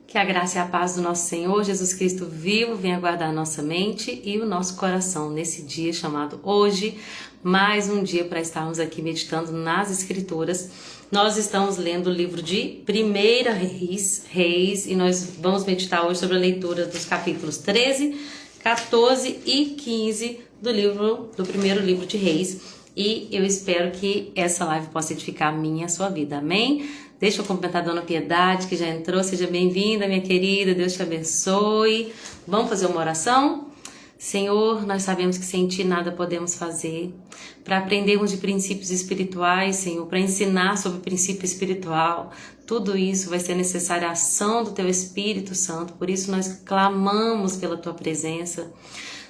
Que a graça e a paz do nosso Senhor Jesus Cristo vivo venha guardar a nossa mente e o nosso coração nesse dia chamado hoje, mais um dia para estarmos aqui meditando nas Escrituras. Nós estamos lendo o livro de 1 Reis e nós vamos meditar hoje sobre a leitura dos capítulos 13, 14 e 15 do primeiro livro de Reis. E eu espero que essa live possa edificar a minha e a sua vida, amém? Deixa eu cumprimentar a Dona Piedade, que já entrou. Seja bem-vinda, minha querida. Deus te abençoe. Vamos fazer uma oração? Senhor, nós sabemos que sem Ti nada podemos fazer. Para aprendermos de princípios espirituais, Senhor, para ensinar sobre princípio espiritual, tudo isso vai ser necessária a ação do Teu Espírito Santo. Por isso nós clamamos pela Tua presença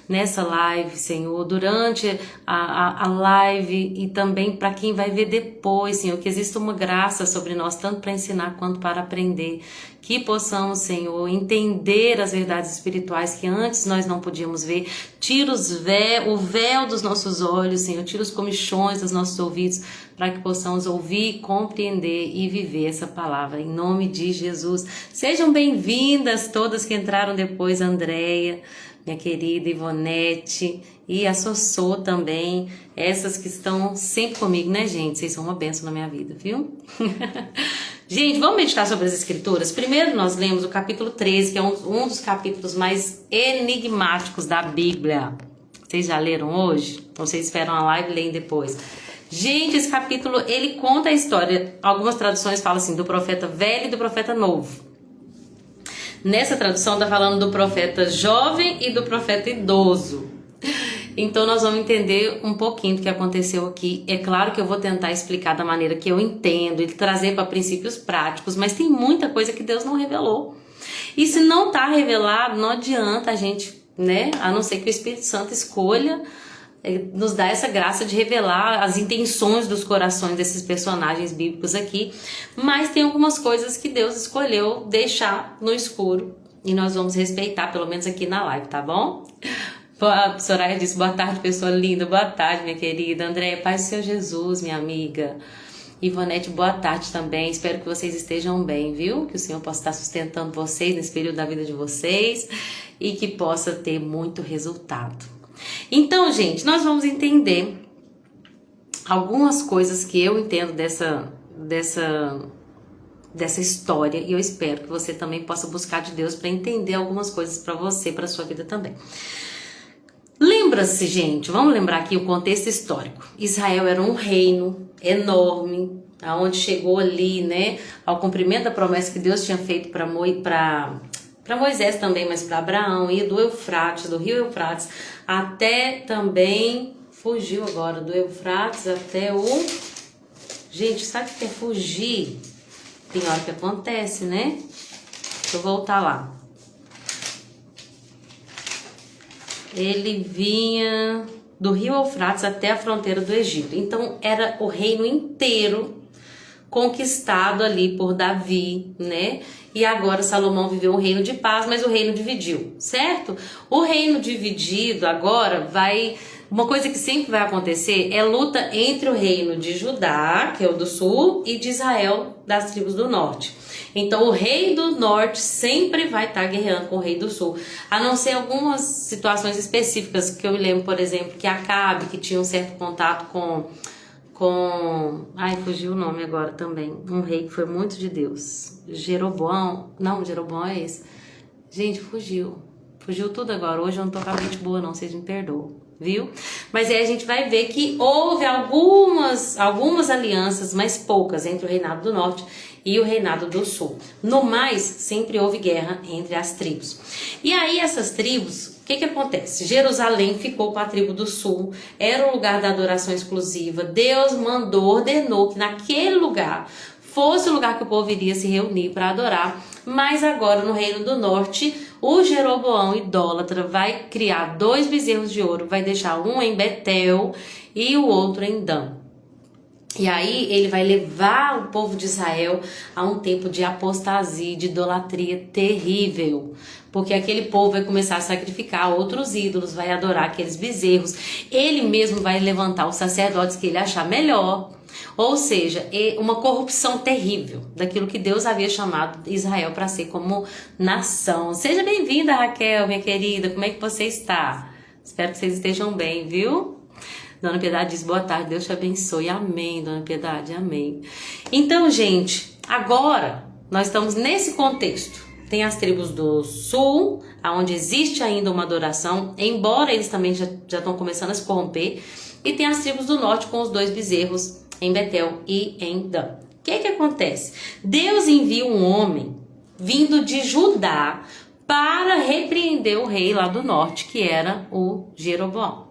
nessa live, Senhor, durante a live e também para quem vai ver depois, Senhor, que exista uma graça sobre nós, tanto para ensinar quanto para aprender, que possamos, Senhor, entender as verdades espirituais que antes nós não podíamos ver. Tira o véu dos nossos olhos, Senhor, tira os comichões dos nossos ouvidos, para que possamos ouvir, compreender e viver essa palavra, em nome de Jesus. Sejam bem-vindas todas que entraram depois, Andréia, minha querida Ivonete e a Sossô também, essas que estão sempre comigo, né, gente? Vocês são uma bênção na minha vida, viu? Gente, vamos meditar sobre as Escrituras? Primeiro nós lemos o capítulo 13, que é um dos capítulos mais enigmáticos da Bíblia. Vocês já leram hoje? Ou vocês esperam a live e leem depois? Gente, esse capítulo, ele conta a história, algumas traduções falam assim, do profeta velho e do profeta novo. Nessa tradução está falando do profeta jovem e do profeta idoso. Então nós vamos entender um pouquinho do que aconteceu aqui. É claro que eu vou tentar explicar da maneira que eu entendo e trazer para princípios práticos, mas tem muita coisa que Deus não revelou. E se não está revelado, não adianta a gente, né? A não ser que o Espírito Santo escolha nos dá essa graça de revelar as intenções dos corações desses personagens bíblicos aqui, mas tem algumas coisas que Deus escolheu deixar no escuro e nós vamos respeitar, pelo menos aqui na live, tá bom? A Soraya disse, boa tarde, pessoa linda, boa tarde, minha querida. Andréia, paz do Senhor Jesus, minha amiga. Ivonete, boa tarde também, espero que vocês estejam bem, viu? Que o Senhor possa estar sustentando vocês nesse período da vida de vocês e que possa ter muito resultado. Então, gente, nós vamos entender algumas coisas que eu entendo dessa história e eu espero que você também possa buscar de Deus para entender algumas coisas para você, para sua vida também. Lembra-se, gente, vamos lembrar aqui o contexto histórico. Israel era um reino enorme, aonde chegou ali, né, ao cumprimento da promessa que Deus tinha feito para Moisés também, mas para Abraão, e do Eufrates, do rio Eufrates, até também, fugiu agora, do Eufrates até o... Gente, sabe o que é fugir? Tem hora que acontece, né? Deixa eu voltar lá. Ele vinha do rio Eufrates até a fronteira do Egito. Então, era o reino inteiro conquistado ali por Davi, né? E agora Salomão viveu um reino de paz, mas o reino dividiu, certo? O reino dividido agora vai... Uma coisa que sempre vai acontecer é luta entre o reino de Judá, que é o do sul, e de Israel, das tribos do norte. Então o rei do norte sempre vai estar guerreando com o rei do sul, a não ser algumas situações específicas, que eu me lembro, por exemplo, que Acabe, que tinha um certo contato com... Ai, fugiu o nome agora também. Um rei que foi muito de Deus. Jeroboão. Não, Jeroboão é esse. Gente, fugiu. Fugiu tudo agora. Hoje eu não tô com a mente boa não, vocês me perdoam. Viu? Mas aí a gente vai ver que houve algumas alianças, mas poucas, entre o reinado do norte e o reinado do sul. No mais, sempre houve guerra entre as tribos. E aí essas tribos... O que acontece? Jerusalém ficou com a tribo do sul, era um lugar da adoração exclusiva. Deus ordenou que naquele lugar fosse o lugar que o povo iria se reunir para adorar. Mas agora no reino do norte, o Jeroboão idólatra vai criar 2 bezerros de ouro, vai deixar um em Betel e o outro em Dan. E aí ele vai levar o povo de Israel a um tempo de apostasia, de idolatria terrível. Porque aquele povo vai começar a sacrificar outros ídolos, vai adorar aqueles bezerros. Ele mesmo vai levantar os sacerdotes que ele achar melhor. Ou seja, uma corrupção terrível daquilo que Deus havia chamado Israel para ser como nação. Seja bem-vinda, Raquel, minha querida. Como é que você está? Espero que vocês estejam bem, viu? Dona Piedade diz, boa tarde, Deus te abençoe. Amém, Dona Piedade, amém. Então, gente, agora nós estamos nesse contexto. Tem as tribos do sul, onde existe ainda uma adoração, embora eles também já estão começando a se corromper. E tem as tribos do norte com os 2 bezerros em Betel e em Dan. O que acontece? Deus envia um homem vindo de Judá para repreender o rei lá do norte, que era o Jeroboão.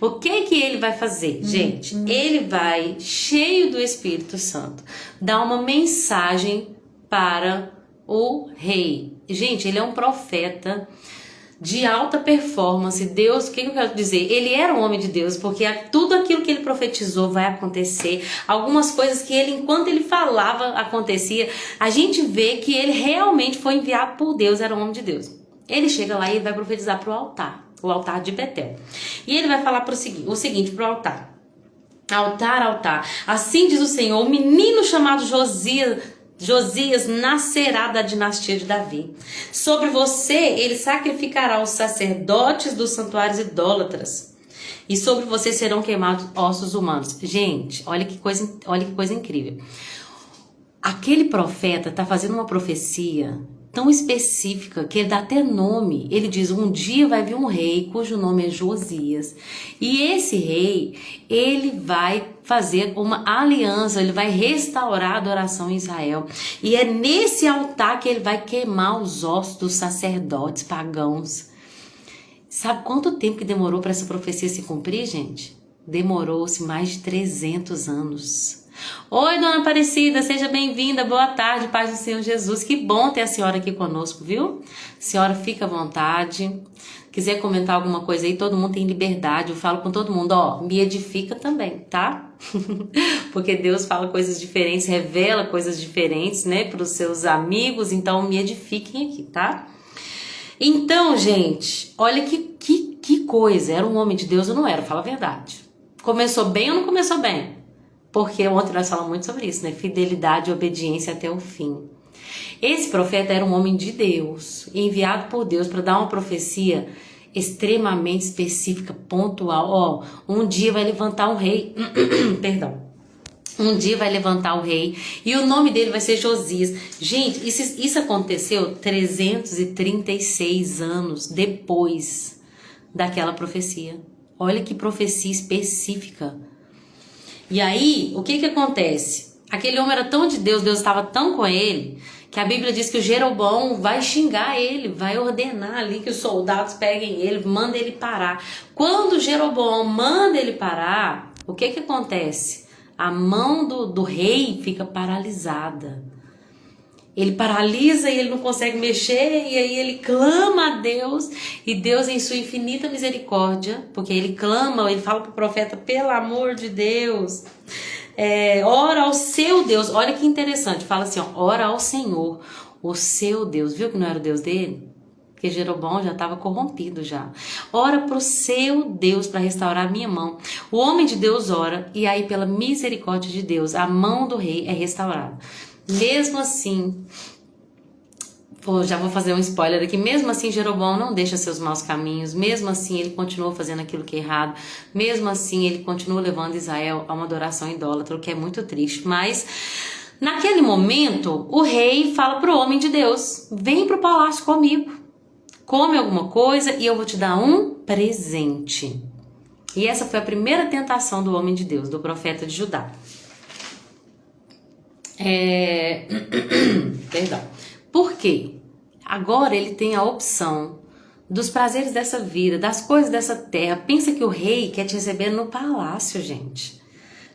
O que ele vai fazer, gente? Ele vai, cheio do Espírito Santo, dar uma mensagem para o rei. Gente, ele é um profeta de alta performance. Deus, o que eu quero dizer? Ele era um homem de Deus, porque tudo aquilo que ele profetizou vai acontecer. Algumas coisas que ele, enquanto ele falava, acontecia. A gente vê que ele realmente foi enviado por Deus, era um homem de Deus. Ele chega lá e ele vai profetizar para o altar de Betel. E ele vai falar o seguinte para o altar. Altar. Assim diz o Senhor, o menino chamado Josias nascerá da dinastia de Davi. Sobre você ele sacrificará os sacerdotes dos santuários idólatras. E sobre você serão queimados ossos humanos. Gente, olha que coisa incrível. Aquele profeta está fazendo uma profecia tão específica que ele dá até nome. Ele diz, um dia vai vir um rei cujo nome é Josias. E esse rei, ele vai fazer uma aliança, ele vai restaurar a adoração em Israel. E é nesse altar que ele vai queimar os ossos dos sacerdotes pagãos. Sabe quanto tempo que demorou para essa profecia se cumprir, gente? Demorou-se mais de 300 anos. Oi, Dona Aparecida, seja bem-vinda, boa tarde, paz do Senhor Jesus. Que bom ter a senhora aqui conosco, viu? Senhora, fica à vontade. Quiser comentar alguma coisa aí, todo mundo tem liberdade. Eu falo com todo mundo, me edifica também, tá? Porque Deus fala coisas diferentes, revela coisas diferentes, né, para os seus amigos. Então, me edifiquem aqui, tá? Então, gente, olha que coisa. Era um homem de Deus ou não era? Fala a verdade. Começou bem ou não começou bem? Porque ontem nós falamos muito sobre isso, né? Fidelidade e obediência até o fim. Esse profeta era um homem de Deus, enviado por Deus para dar uma profecia extremamente específica, pontual. Um dia vai levantar um rei, perdão. Um dia vai levantar o rei e o nome dele vai ser Josias. Gente, isso aconteceu 336 anos depois daquela profecia. Olha que profecia específica. E aí, o que acontece? Aquele homem era tão de Deus, Deus estava tão com ele, que a Bíblia diz que o Jeroboão vai xingar ele, vai ordenar ali que os soldados peguem ele, manda ele parar. Quando o Jeroboão manda ele parar, o que acontece? A mão do rei fica paralisada. Ele paralisa e ele não consegue mexer, e aí ele clama a Deus, e Deus em sua infinita misericórdia, porque ele clama, ele fala para o profeta, pelo amor de Deus, ora ao seu Deus. Olha que interessante, fala assim, ora ao Senhor, o seu Deus. Viu que não era o Deus dele? Porque Jeroboão já estava corrompido já. Ora para o seu Deus para restaurar a minha mão. O homem de Deus ora, e aí pela misericórdia de Deus, a mão do rei é restaurada. Mesmo assim, já vou fazer um spoiler aqui, mesmo assim Jeroboão não deixa seus maus caminhos, mesmo assim ele continua fazendo aquilo que é errado, mesmo assim ele continua levando Israel a uma adoração idólatra, o que é muito triste. Mas naquele momento o rei fala para o homem de Deus, vem para o palácio comigo, come alguma coisa e eu vou te dar um presente. E essa foi a primeira tentação do homem de Deus, do profeta de Judá. Perdão. Por quê? Agora ele tem a opção dos prazeres dessa vida, das coisas dessa terra. Pensa que o rei quer te receber no palácio, gente.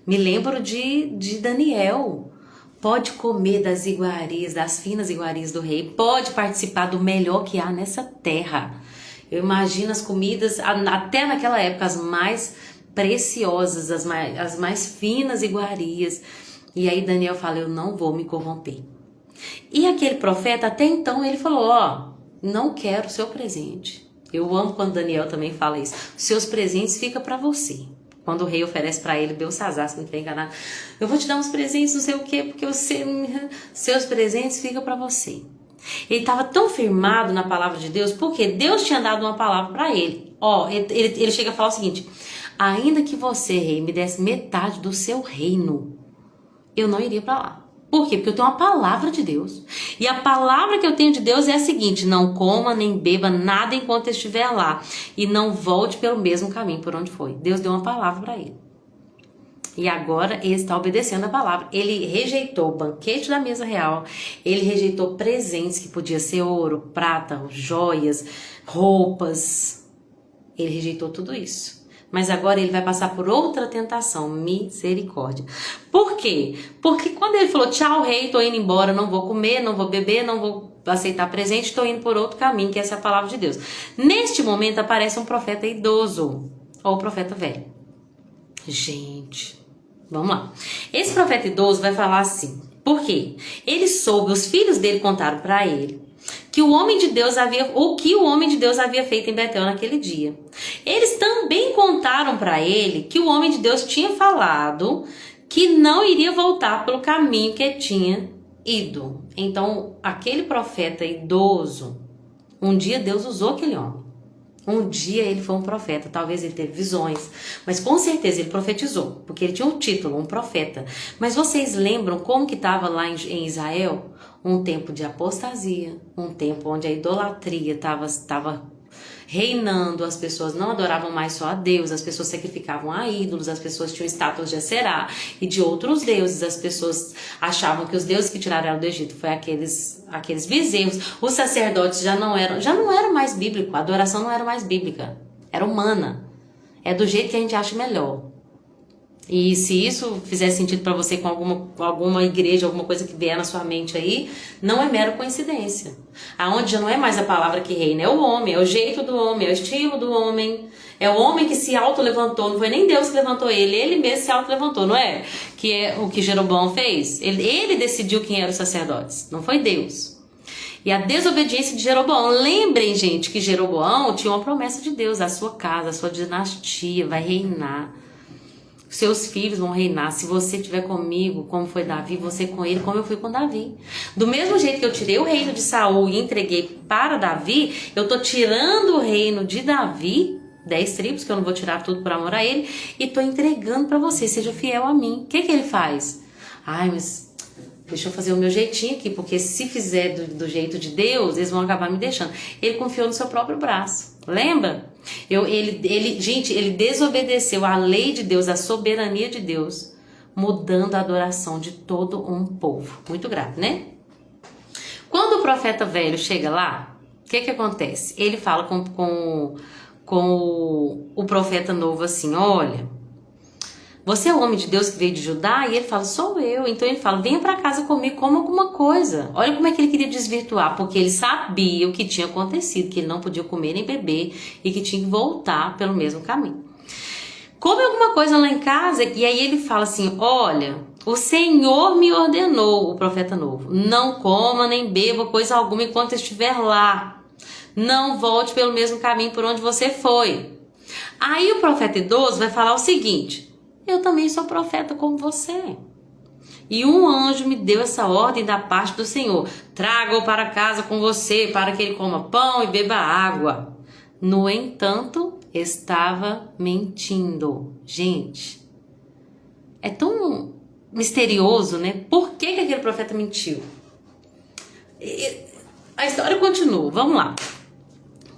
Me lembro de Daniel. Pode comer das iguarias, das finas iguarias do rei. Pode participar do melhor que há nessa terra. Eu imagino as comidas, até naquela época, as mais preciosas, as mais finas iguarias. E aí Daniel fala, eu não vou me corromper. E aquele profeta, até então, ele falou, não quero o seu presente. Eu amo quando Daniel também fala isso. Seus presentes ficam para você. Quando o rei oferece para ele, Belsazar, se não estiver enganado, eu vou te dar uns presentes, não sei o quê, porque seus presentes ficam para você. Ele estava tão firmado na palavra de Deus, porque Deus tinha dado uma palavra para ele. Ele chega a falar o seguinte: ainda que você, rei, me desse metade do seu reino, eu não iria para lá. Por quê? Porque eu tenho uma palavra de Deus. E a palavra que eu tenho de Deus é a seguinte: não coma nem beba nada enquanto estiver lá. E não volte pelo mesmo caminho por onde foi. Deus deu uma palavra para ele. E agora ele está obedecendo a palavra. Ele rejeitou o banquete da mesa real. Ele rejeitou presentes que podia ser ouro, prata, joias, roupas. Ele rejeitou tudo isso. Mas agora ele vai passar por outra tentação, misericórdia. Por quê? Porque quando ele falou: tchau, rei, tô indo embora, não vou comer, não vou beber, não vou aceitar presente, tô indo por outro caminho, que essa é a palavra de Deus. Neste momento aparece um profeta idoso, ou o profeta velho. Gente, vamos lá. Esse profeta idoso vai falar assim: por quê? Ele soube, os filhos dele contaram para ele que o homem de Deus havia feito em Betel naquele dia. Eles também contaram para ele que o homem de Deus tinha falado que não iria voltar pelo caminho que tinha ido. Então, aquele profeta idoso, um dia Deus usou aquele homem. Um dia ele foi um profeta, talvez ele teve visões, mas com certeza ele profetizou, porque ele tinha um título, um profeta. Mas vocês lembram como que estava lá em Israel? Um tempo de apostasia, um tempo onde a idolatria estava reinando, as pessoas não adoravam mais só a Deus, as pessoas sacrificavam a ídolos, as pessoas tinham estátuas de Aserá e de outros deuses, as pessoas achavam que os deuses que tiraram ela do Egito foi aqueles bezerros. Os sacerdotes já não eram mais bíblicos, a adoração não era mais bíblica, era humana, é do jeito que a gente acha melhor. E se isso fizer sentido para você com alguma igreja, alguma coisa que vier na sua mente aí, não é mera coincidência. Aonde já não é mais a palavra que reina, é o homem, é o jeito do homem, é o estilo do homem, é o homem que se auto-levantou, não foi nem Deus que levantou ele mesmo se auto-levantou, não é? Que é o que Jeroboão fez. Ele decidiu quem eram os sacerdotes, não foi Deus. E a desobediência de Jeroboão. Lembrem, gente, que Jeroboão tinha uma promessa de Deus: a sua casa, a sua dinastia vai reinar. Seus filhos vão reinar. Se você estiver comigo, como foi Davi, você com ele, como eu fui com Davi. Do mesmo jeito que eu tirei o reino de Saul e entreguei para Davi, eu estou tirando o reino de Davi, 10 tribos, que eu não vou tirar tudo por amor a ele, e estou entregando para você. Seja fiel a mim. O que ele faz? Ai, mas deixa eu fazer o meu jeitinho aqui, porque se fizer do jeito de Deus, eles vão acabar me deixando. Ele confiou no seu próprio braço. Lembra? Ele desobedeceu à lei de Deus, à soberania de Deus, mudando a adoração de todo um povo. Muito grave, né? Quando o profeta velho chega lá, o que acontece? Ele fala com o profeta novo assim: olha, você é o homem de Deus que veio de Judá? E ele fala: sou eu. Então ele fala: venha para casa comigo, coma alguma coisa. Olha como é que ele queria desvirtuar, porque ele sabia o que tinha acontecido, que ele não podia comer nem beber e que tinha que voltar pelo mesmo caminho. Come alguma coisa lá em casa. E aí ele fala assim: olha, o Senhor me ordenou, o profeta novo, não coma nem beba coisa alguma enquanto estiver lá. Não volte pelo mesmo caminho por onde você foi. Aí o profeta idoso vai falar o seguinte: eu também sou profeta como você. E um anjo me deu essa ordem da parte do Senhor: traga-o para casa com você, para que ele coma pão e beba água. No entanto, estava mentindo. Gente, é tão misterioso, né? Por que aquele profeta mentiu? A história continua, vamos lá.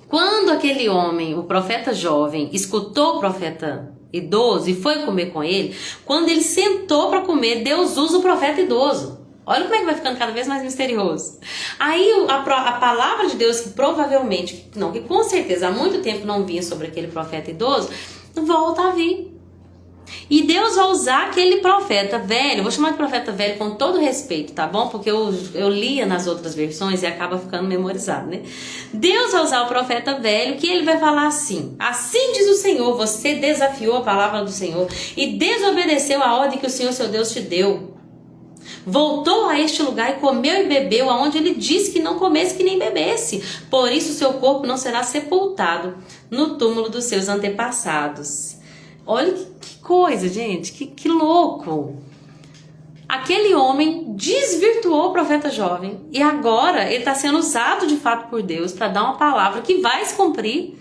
Quando aquele homem, o profeta jovem, escutou o profeta idoso e foi comer com ele, quando ele sentou para comer, Deus usa o profeta idoso. Olha como é que vai ficando cada vez mais misterioso. Aí a palavra de Deus, que provavelmente, não, que com certeza há muito tempo não vinha sobre aquele profeta idoso, volta a vir. E Deus vai usar aquele profeta velho, vou chamar de profeta velho com todo respeito, tá bom? Porque eu lia nas outras versões e acaba ficando memorizado, né? Deus vai usar o profeta velho, que ele vai falar assim: assim diz o Senhor, você desafiou a palavra do Senhor e desobedeceu a ordem que o Senhor seu Deus te deu. Voltou a este lugar e comeu e bebeu, aonde ele disse que não comesse que nem bebesse. Por isso seu corpo não será sepultado no túmulo dos seus antepassados. Olha que coisa, gente, que louco. Aquele homem desvirtuou o profeta jovem e agora ele está sendo usado de fato por Deus para dar uma palavra que vai se cumprir.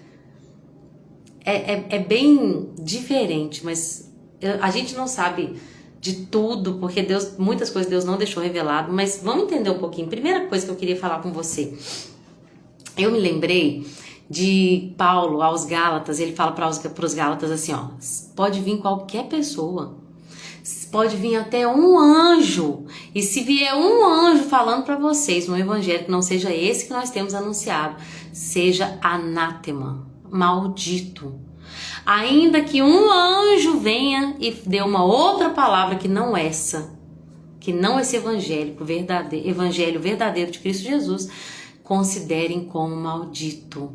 É bem diferente, mas a gente não sabe de tudo, porque Deus, muitas coisas Deus não deixou revelado, mas vamos entender um pouquinho. Primeira coisa que eu queria falar com você, eu me lembrei de Paulo aos Gálatas, ele fala para os Gálatas assim, ó, pode vir qualquer pessoa, pode vir até um anjo, e se vier um anjo falando para vocês um evangelho que não seja esse que nós temos anunciado, seja anátema, maldito. Ainda que um anjo venha e dê uma outra palavra que não essa, que não esse evangelho verdadeiro de Cristo Jesus, considerem como maldito.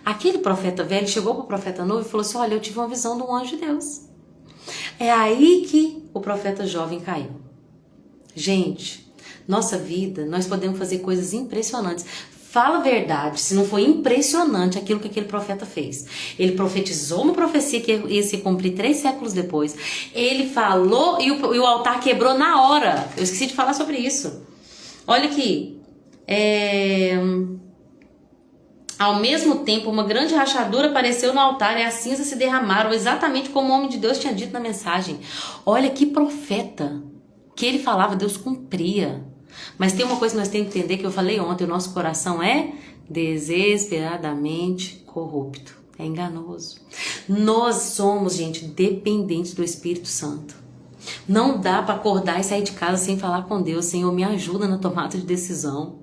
Aquele profeta velho chegou para o profeta novo e falou assim, olha, eu tive uma visão de um anjo de Deus. É aí que o profeta jovem caiu. Gente, nossa vida, nós podemos fazer coisas impressionantes. Fala a verdade, se não foi impressionante aquilo que aquele profeta fez. Ele profetizou uma profecia que ia se cumprir 3 séculos depois. Ele falou e o altar quebrou na hora. Eu esqueci de falar sobre isso. Olha aqui. Ao mesmo tempo, uma grande rachadura apareceu no altar e as cinzas se derramaram, exatamente como o homem de Deus tinha dito na mensagem. Olha que profeta. O que ele falava, Deus cumpria. Mas tem uma coisa que nós temos que entender, que eu falei ontem, o nosso coração é desesperadamente corrupto. É enganoso. Nós somos, gente, dependentes do Espírito Santo. Não dá para acordar e sair de casa sem falar com Deus. Senhor, me ajuda na tomada de decisão.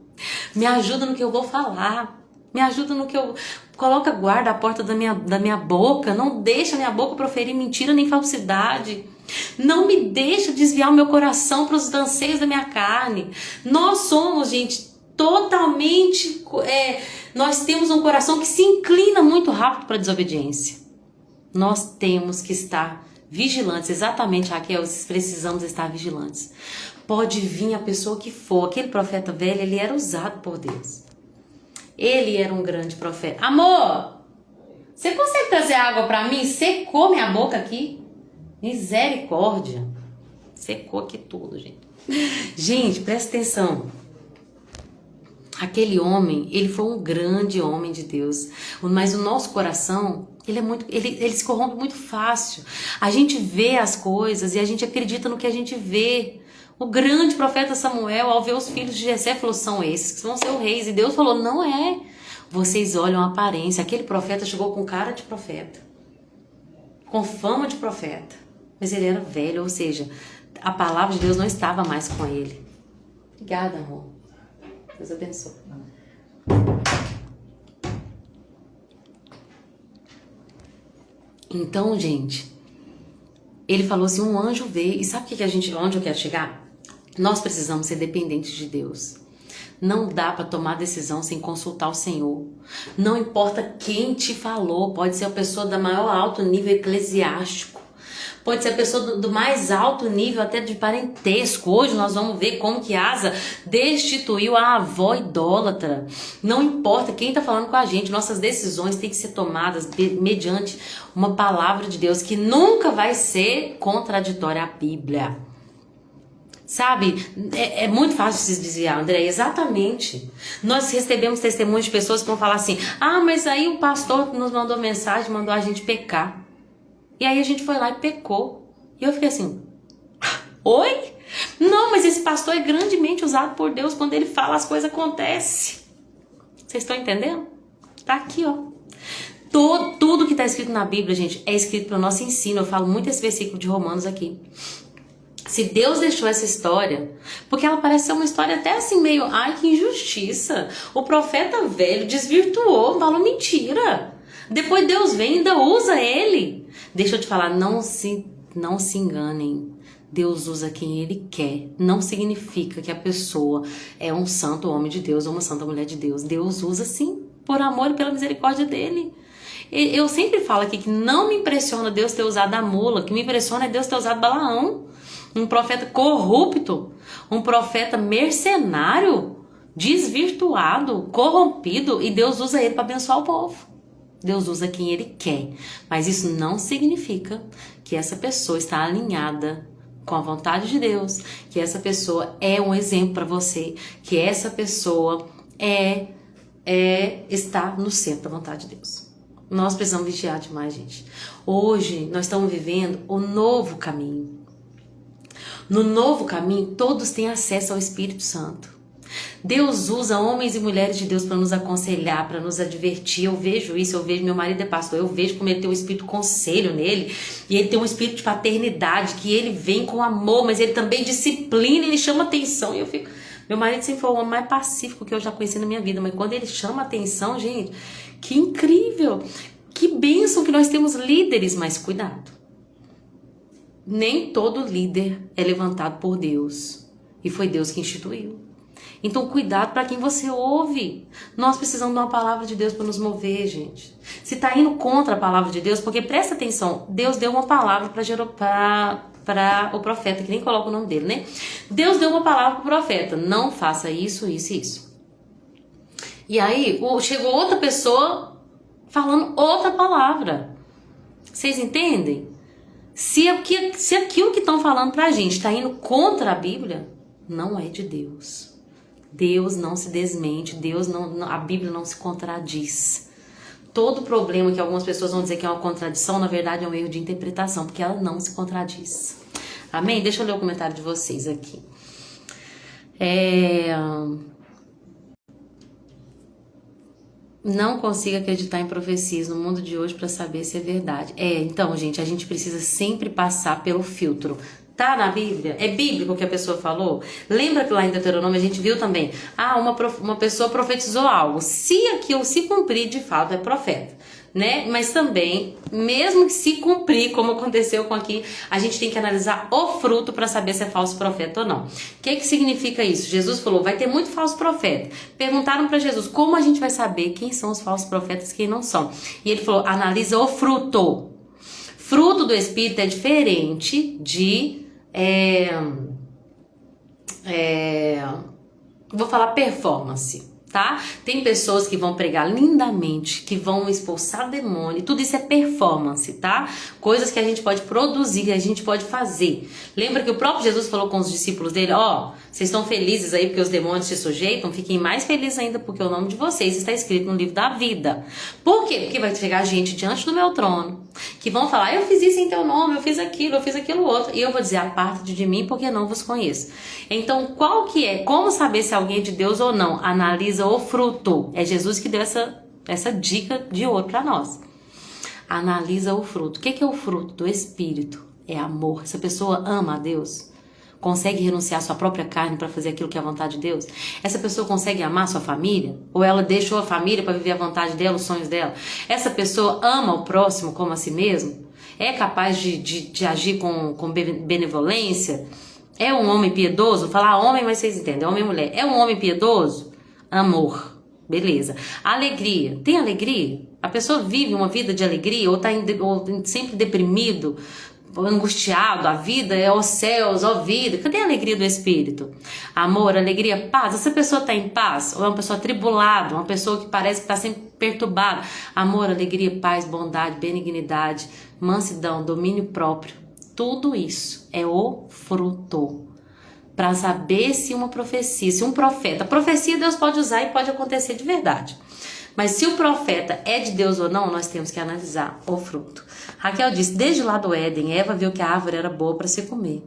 Me ajuda no que eu vou falar. Me ajuda no que eu... Coloca guarda a porta da minha boca. Não deixa minha boca proferir mentira nem falsidade. Não me deixa desviar o meu coração para os anseios da minha carne. Nós somos, gente, totalmente... nós temos um coração que se inclina muito rápido para a desobediência. Nós temos que estar vigilantes. Exatamente, Raquel, precisamos estar vigilantes. Pode vir a pessoa que for. Aquele profeta velho, ele era usado por Deus. Ele era um grande profeta. Amor, você consegue trazer água para mim? Secou minha boca aqui. Misericórdia. Secou aqui tudo, gente. Gente, presta atenção. Aquele homem, ele foi um grande homem de Deus. Mas o nosso coração, ele se corrompe muito fácil. A gente vê as coisas e a gente acredita no que a gente vê. O grande profeta Samuel, ao ver os filhos de Jessé, falou, são esses que vão ser os reis. E Deus falou, não é. Vocês olham a aparência. Aquele profeta chegou com cara de profeta. Com fama de profeta. Mas ele era velho, ou seja, a palavra de Deus não estava mais com ele. Obrigada, amor. Deus abençoe. Então, gente, ele falou assim, um anjo veio. E sabe onde eu quero chegar? Nós precisamos ser dependentes de Deus. Não dá para tomar decisão sem consultar o Senhor. Não importa quem te falou. Pode ser a pessoa da maior alto nível eclesiástico. Pode ser a pessoa do mais alto nível até de parentesco. Hoje nós vamos ver como que Asa destituiu a avó idólatra. Não importa quem está falando com a gente. Nossas decisões têm que ser tomadas mediante uma palavra de Deus que nunca vai ser contraditória à Bíblia. Sabe, é muito fácil se desviar, André, exatamente. Nós recebemos testemunhos de pessoas que vão falar assim, mas aí o pastor nos mandou mensagem, mandou a gente pecar. E aí a gente foi lá e pecou. E eu fiquei assim, oi? Não, mas esse pastor é grandemente usado por Deus, quando ele fala as coisas acontecem. Vocês estão entendendo? Tá aqui, ó. Tudo que está escrito na Bíblia, gente, é escrito para o nosso ensino. Eu falo muito esse versículo de Romanos aqui. Se Deus deixou essa história, porque ela parece ser uma história até assim meio, ai que injustiça, o profeta velho desvirtuou, falou mentira, depois Deus vem e ainda usa ele. Deixa eu te falar, não se enganem, Deus usa quem ele quer, não significa que a pessoa é um santo homem de Deus ou uma santa mulher de Deus. Deus usa sim, por amor e pela misericórdia dele. Eu sempre falo aqui que não me impressiona Deus ter usado a mula, o que me impressiona é Deus ter usado Balaão. Um profeta corrupto, um profeta mercenário, desvirtuado, corrompido, e Deus usa ele para abençoar o povo. Deus usa quem Ele quer, mas isso não significa que essa pessoa está alinhada com a vontade de Deus, que essa pessoa é um exemplo para você, que essa pessoa está no centro da vontade de Deus. Nós precisamos vigiar demais, gente. Hoje nós estamos vivendo o novo caminho. No novo caminho, todos têm acesso ao Espírito Santo. Deus usa homens e mulheres de Deus para nos aconselhar, para nos advertir. Eu vejo isso, eu vejo, meu marido é pastor, eu vejo como ele tem um espírito de conselho nele, e ele tem um espírito de paternidade, que ele vem com amor, mas ele também disciplina, ele chama atenção, e eu fico... Meu marido sempre foi o homem mais pacífico que eu já conheci na minha vida, mas quando ele chama atenção, gente, que incrível, que bênção que nós temos líderes, mas cuidado. Nem todo líder é levantado por Deus, e foi Deus que instituiu. Então, cuidado para quem você ouve. Nós precisamos de uma palavra de Deus para nos mover, gente. Se está indo contra a palavra de Deus, porque presta atenção, Deus deu uma palavra para o profeta, que nem coloca o nome dele, né? Deus deu uma palavra para o profeta, não faça isso, isso e isso. E aí, chegou outra pessoa falando outra palavra. Vocês entendem? Se aquilo que estão falando para a gente está indo contra a Bíblia, não é de Deus. Deus não se desmente, a Bíblia não se contradiz. Todo problema que algumas pessoas vão dizer que é uma contradição, na verdade é um erro de interpretação, porque ela não se contradiz. Amém? Deixa eu ler o comentário de vocês aqui. Não consigo acreditar em profecias no mundo de hoje para saber se é verdade. Então, gente, a gente precisa sempre passar pelo filtro. Tá na Bíblia? É bíblico o que a pessoa falou? Lembra que lá em Deuteronômio a gente viu também? Uma pessoa profetizou algo. Se aquilo se cumprir, de fato é profeta, né? Mas também, mesmo que se cumprir, como aconteceu com aqui, a gente tem que analisar o fruto para saber se é falso profeta ou não. O que significa isso? Jesus falou, vai ter muito falso profeta. Perguntaram para Jesus, como a gente vai saber quem são os falsos profetas e quem não são? E ele falou, analisa o fruto. Fruto do Espírito é diferente de... vou falar performance, tá? Tem pessoas que vão pregar lindamente, que vão expulsar demônio, tudo isso é performance, tá? Coisas que a gente pode produzir, que a gente pode fazer. Lembra que o próprio Jesus falou com os discípulos dele, vocês estão felizes aí porque os demônios se sujeitam? Fiquem mais felizes ainda porque o nome de vocês está escrito no livro da vida. Por quê? Porque vai chegar gente diante do meu trono, que vão falar, eu fiz isso em teu nome, eu fiz aquilo outro, e eu vou dizer, aparta-te de mim porque não vos conheço. Então, qual que é? Como saber se alguém é de Deus ou não? Analisa o fruto. É Jesus que deu essa dica de ouro para nós. Analisa o fruto. O que é o fruto do Espírito? É amor. Essa pessoa ama a Deus? Consegue renunciar à sua própria carne para fazer aquilo que é a vontade de Deus? Essa pessoa consegue amar a sua família? Ou ela deixou a família para viver a vontade dela, os sonhos dela? Essa pessoa ama o próximo como a si mesmo? É capaz de agir com benevolência? É um homem piedoso? Falar homem, mas vocês entendem, homem e mulher. É um homem piedoso? Amor. Beleza. Alegria. Tem alegria? A pessoa vive uma vida de alegria ou sempre deprimido, angustiado? A vida é ó céus, ó vida. Cadê a alegria do Espírito? Amor, alegria, paz. Essa pessoa está em paz? Ou é uma pessoa atribulada? Uma pessoa que parece que está sempre perturbada? Amor, alegria, paz, bondade, benignidade, mansidão, domínio próprio. Tudo isso é o fruto. Para saber se uma profecia, se um profeta... Profecia Deus pode usar e pode acontecer de verdade. Mas se o profeta é de Deus ou não, nós temos que analisar o fruto. Raquel disse, desde lá do Éden, Eva viu que a árvore era boa para se comer.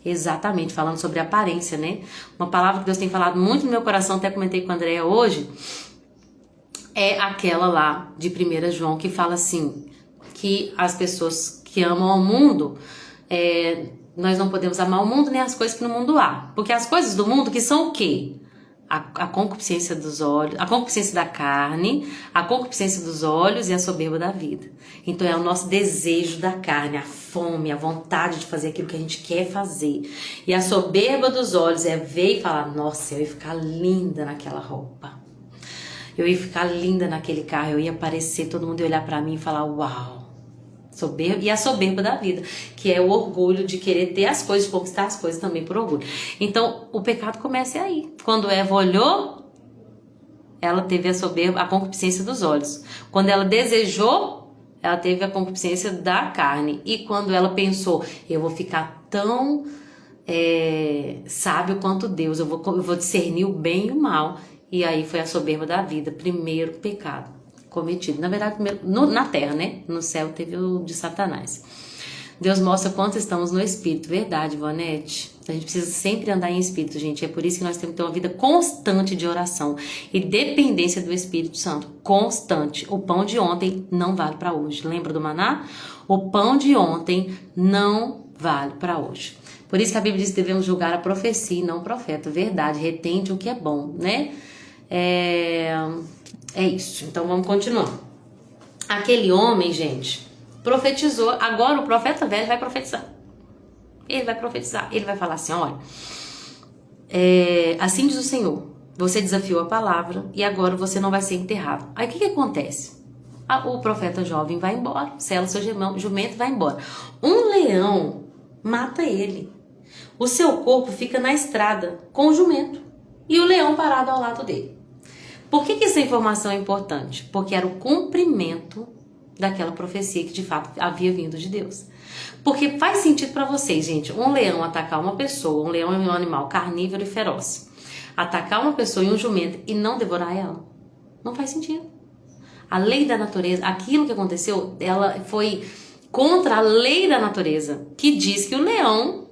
Exatamente, falando sobre aparência, né? Uma palavra que Deus tem falado muito no meu coração, até comentei com a Andréia hoje, é aquela lá de 1 João, que fala assim, que as pessoas que amam ao mundo... nós não podemos amar o mundo nem as coisas que no mundo há. Porque as coisas do mundo que são o quê? A concupiscência dos olhos, a concupiscência da carne, a concupiscência dos olhos e a soberba da vida. Então é o nosso desejo da carne, a fome, a vontade de fazer aquilo que a gente quer fazer. E a soberba dos olhos é ver e falar, nossa, eu ia ficar linda naquela roupa. Eu ia ficar linda naquele carro, eu ia aparecer, todo mundo ia olhar pra mim e falar, uau. E a soberba da vida, que é o orgulho de querer ter as coisas, de conquistar as coisas também por orgulho. Então, o pecado começa aí. Quando Eva olhou, ela teve a soberba, a concupiscência dos olhos. Quando ela desejou, ela teve a concupiscência da carne. E quando ela pensou, eu vou ficar tão sábio quanto Deus, eu vou discernir o bem e o mal. E aí foi a soberba da vida, primeiro pecado cometido. Na verdade, primeiro, na terra, né? No céu teve o de Satanás. Deus mostra quanto estamos no Espírito. Verdade, Ivonete. A gente precisa sempre andar em Espírito, gente. É por isso que nós temos que ter uma vida constante de oração e dependência do Espírito Santo. Constante. O pão de ontem não vale para hoje. Lembra do maná? O pão de ontem não vale para hoje. Por isso que a Bíblia diz que devemos julgar a profecia e não o profeta. Verdade. Retende o que é bom, né? É isso. Então vamos continuar. Aquele homem, gente, profetizou. Agora o profeta velho vai profetizar. Ele vai profetizar. Ele vai falar assim, olha, assim diz o Senhor, você desafiou a palavra e agora você não vai ser enterrado. Aí o que acontece? O profeta jovem vai embora, sela seu jumento e vai embora. Um leão mata ele. O seu corpo fica na estrada com o jumento e o leão parado ao lado dele. Por que essa informação é importante? Porque era o cumprimento daquela profecia que de fato havia vindo de Deus. Porque faz sentido para vocês, gente, um leão atacar uma pessoa, um leão é um animal carnívoro e feroz, atacar uma pessoa e um jumento e não devorar ela? Não faz sentido. A lei da natureza, aquilo que aconteceu, ela foi contra a lei da natureza, que diz que o leão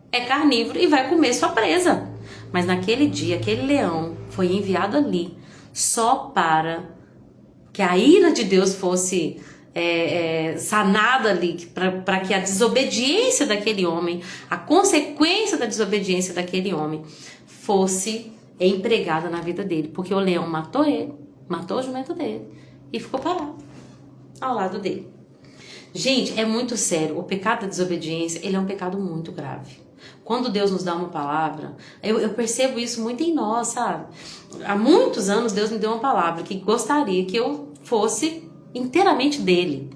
é carnívoro e vai comer sua presa. Mas naquele dia, aquele leão foi enviado ali só para que a ira de Deus fosse sanada ali, para que a desobediência daquele homem, a consequência da desobediência daquele homem fosse empregada na vida dele, porque o leão matou ele, matou o jumento dele e ficou parado ao lado dele. Gente, é muito sério, o pecado da desobediência, ele é um pecado muito grave. Quando Deus nos dá uma palavra, eu percebo isso muito em nós, sabe? Há muitos anos Deus me deu uma palavra que gostaria que eu fosse inteiramente dele.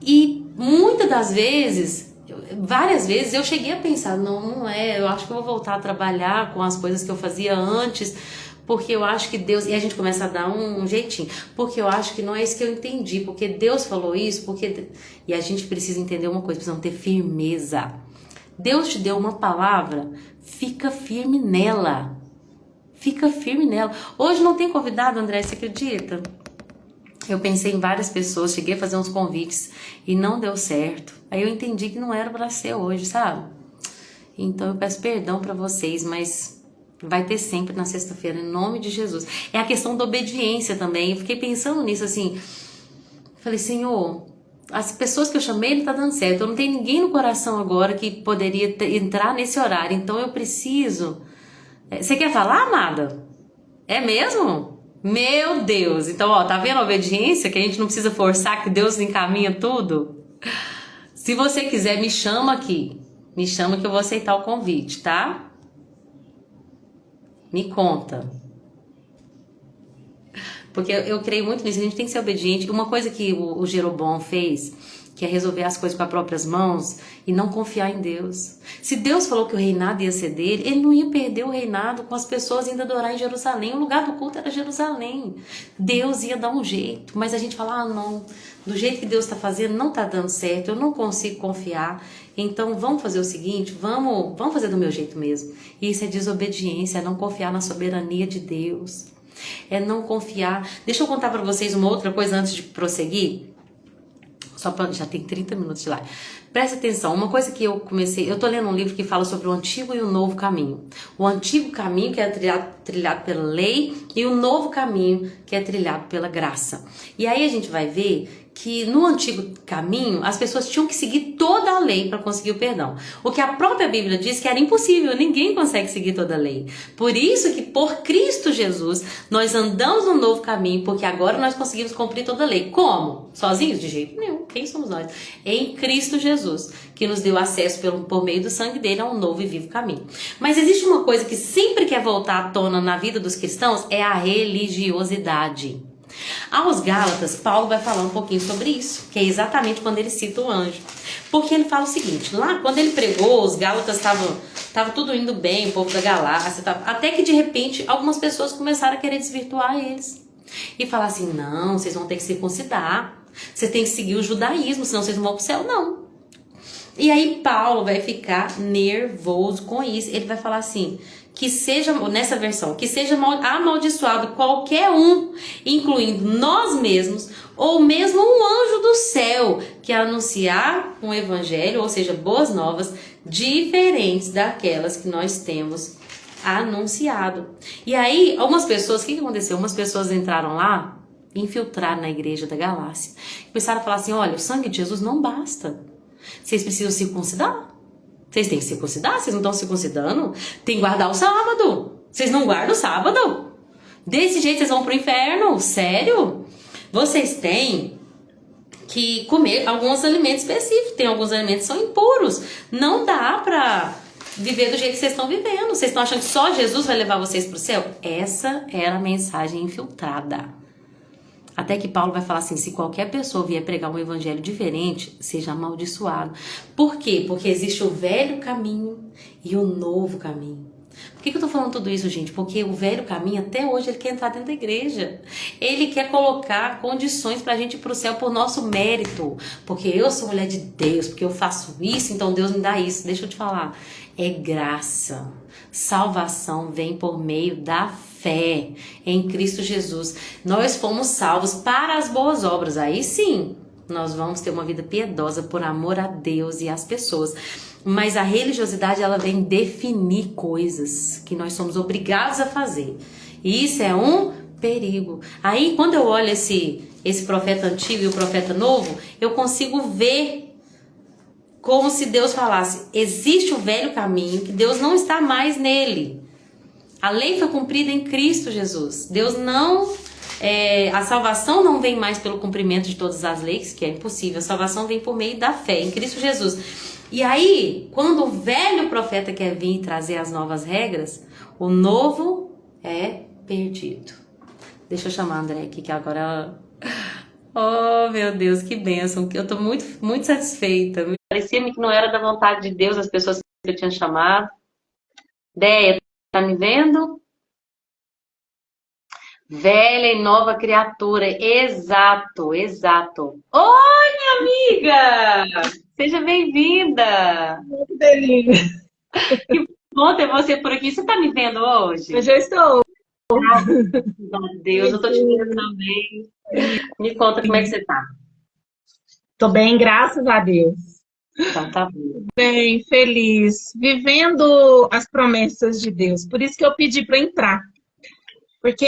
E muitas das vezes, várias vezes eu cheguei a pensar, não é, eu acho que eu vou voltar a trabalhar com as coisas que eu fazia antes, porque eu acho que Deus, e a gente começa a dar um jeitinho, porque eu acho que não é isso que eu entendi, porque Deus falou isso, e a gente precisa entender uma coisa, precisamos ter firmeza. Deus te deu uma palavra, fica firme nela. Fica firme nela. Hoje não tem convidado, André, você acredita? Eu pensei em várias pessoas, cheguei a fazer uns convites e não deu certo. Aí eu entendi que não era para ser hoje, sabe? Então eu peço perdão para vocês, mas vai ter sempre na sexta-feira, em nome de Jesus. É a questão da obediência também. Eu fiquei pensando nisso assim. Falei, Senhor, as pessoas que eu chamei, ele tá dando certo. Eu não tenho ninguém no coração agora que poderia entrar nesse horário. Então eu preciso... Você quer falar, amada? É mesmo? Meu Deus! Então, ó, tá vendo a obediência? Que a gente não precisa forçar, que Deus encaminha tudo? Se você quiser, me chama aqui. Me chama que eu vou aceitar o convite, tá? Me conta. Porque eu creio muito nisso, a gente tem que ser obediente. Uma coisa que o Jeroboão fez, que é resolver as coisas com as próprias mãos e não confiar em Deus. Se Deus falou que o reinado ia ser dele, ele não ia perder o reinado com as pessoas indo adorar em Jerusalém. O lugar do culto era Jerusalém. Deus ia dar um jeito, mas a gente fala, não, do jeito que Deus está fazendo não está dando certo, eu não consigo confiar. Então vamos fazer o seguinte, vamos fazer do meu jeito mesmo. Isso é desobediência, é não confiar na soberania de Deus. É não confiar. Deixa eu contar para vocês uma outra coisa antes de prosseguir. Já tem 30 minutos de live. Presta atenção, uma coisa que eu tô lendo um livro que fala sobre o antigo e o novo caminho. O antigo caminho que é trilhado pela lei e o novo caminho que é trilhado pela graça. E aí a gente vai ver que no antigo caminho as pessoas tinham que seguir toda a lei para conseguir o perdão. O que a própria Bíblia diz que era impossível, ninguém consegue seguir toda a lei. Por isso que por Cristo Jesus nós andamos no novo caminho, porque agora nós conseguimos cumprir toda a lei. Como? Sozinhos? De jeito nenhum. Quem somos nós? Em Cristo Jesus, que nos deu acesso por meio do sangue dele a um novo e vivo caminho. Mas existe uma coisa que sempre quer voltar à tona na vida dos cristãos, é a religiosidade. Aos Gálatas, Paulo vai falar um pouquinho sobre isso, que é exatamente quando ele cita o anjo. Porque ele fala o seguinte, lá quando ele pregou, os Gálatas tava tudo indo bem, o povo da Galácia, até que de repente algumas pessoas começaram a querer desvirtuar eles. E falar assim, não, vocês vão ter que circuncidar, vocês têm que seguir o judaísmo, senão vocês não vão pro céu, não. E aí Paulo vai ficar nervoso com isso. Ele vai falar assim, que seja, nessa versão, que seja amaldiçoado qualquer um, incluindo nós mesmos, ou mesmo um anjo do céu, que anunciar um evangelho, ou seja, boas novas, diferentes daquelas que nós temos anunciado. E aí, algumas pessoas, o que aconteceu? Umas pessoas entraram lá, infiltraram na igreja da Galácia, começaram a falar assim, olha, o sangue de Jesus não basta. Vocês precisam circuncidar. Vocês têm que circuncidar, vocês não estão circuncidando. Tem que guardar o sábado. Vocês não guardam o sábado. Desse jeito vocês vão pro inferno. Sério? Vocês têm que comer alguns alimentos específicos. Tem alguns alimentos que são impuros. Não dá pra viver do jeito que vocês estão vivendo. Vocês estão achando que só Jesus vai levar vocês pro céu? Essa era a mensagem infiltrada. Até que Paulo vai falar assim, se qualquer pessoa vier pregar um evangelho diferente, seja amaldiçoado. Por quê? Porque existe o velho caminho e o novo caminho. Por que eu tô falando tudo isso, gente? Porque o velho caminho, até hoje, ele quer entrar dentro da igreja. Ele quer colocar condições pra gente ir pro céu por nosso mérito. Porque eu sou mulher de Deus, porque eu faço isso, então Deus me dá isso. Deixa eu te falar. É graça. Salvação vem por meio da fé em Cristo Jesus. Nós fomos salvos para as boas obras. Aí sim, nós vamos ter uma vida piedosa por amor a Deus e às pessoas. Mas a religiosidade, ela vem definir coisas que nós somos obrigados a fazer. E isso é um perigo. Aí, quando eu olho esse profeta antigo e o profeta novo, eu consigo ver como se Deus falasse, existe o velho caminho, que Deus não está mais nele. A lei foi cumprida em Cristo Jesus. Deus não... a salvação não vem mais pelo cumprimento de todas as leis, que é impossível. A salvação vem por meio da fé em Cristo Jesus. E aí, quando o velho profeta quer vir e trazer as novas regras, o novo é perdido. Deixa eu chamar a André aqui, que agora... Oh, meu Deus, que bênção. Eu tô muito, muito satisfeita. Parecia-me que não era da vontade de Deus as pessoas que eu tinha chamado. Deia, tá me vendo? Velha e nova criatura. Exato, exato. Oi, minha amiga! Seja bem-vinda! Que delícia! Que bom ter você por aqui. Você tá me vendo hoje? Eu já estou. Meu Deus, eu tô te vendo também. Me conta como é que você tá. Estou bem, graças a Deus. Então tá bom. Bem, feliz, vivendo as promessas de Deus. Por isso que eu pedi para entrar. Porque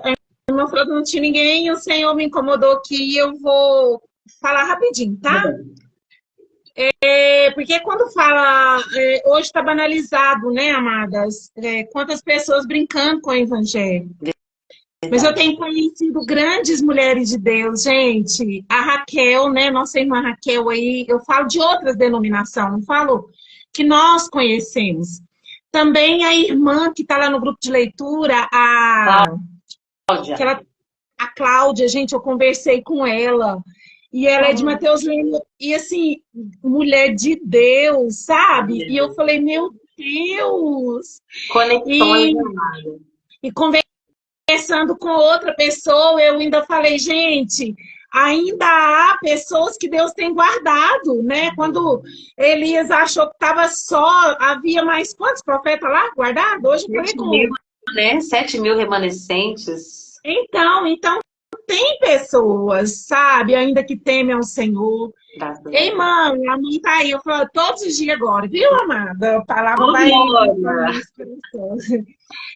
a irmã falou que não tinha ninguém, o Senhor me incomodou aqui e eu vou falar rapidinho, tá? Porque quando fala, hoje está banalizado, né, amadas? Quantas pessoas brincando com o Evangelho. Mas eu tenho conhecido grandes mulheres de Deus, gente. A Raquel, né, nossa irmã Raquel aí, eu falo de outras denominações, não falo que nós conhecemos. Também a irmã que está lá no grupo de leitura, Cláudia. a Cláudia, gente, eu conversei com ela. E ela é de Mateus Leme, e assim, mulher de Deus, sabe? E eu falei, meu Deus! Conexões. E conversando com outra pessoa, eu ainda falei, gente, ainda há pessoas que Deus tem guardado, né? Quando Elias achou que estava só, havia mais quantos profetas lá guardados? Hoje eu falei com... 7.000 remanescentes. Então, tem pessoas, sabe, ainda que temem ao Senhor. Ei, mãe, a mãe tá aí, eu falo todos os dias agora, viu, amada? A palavra vai...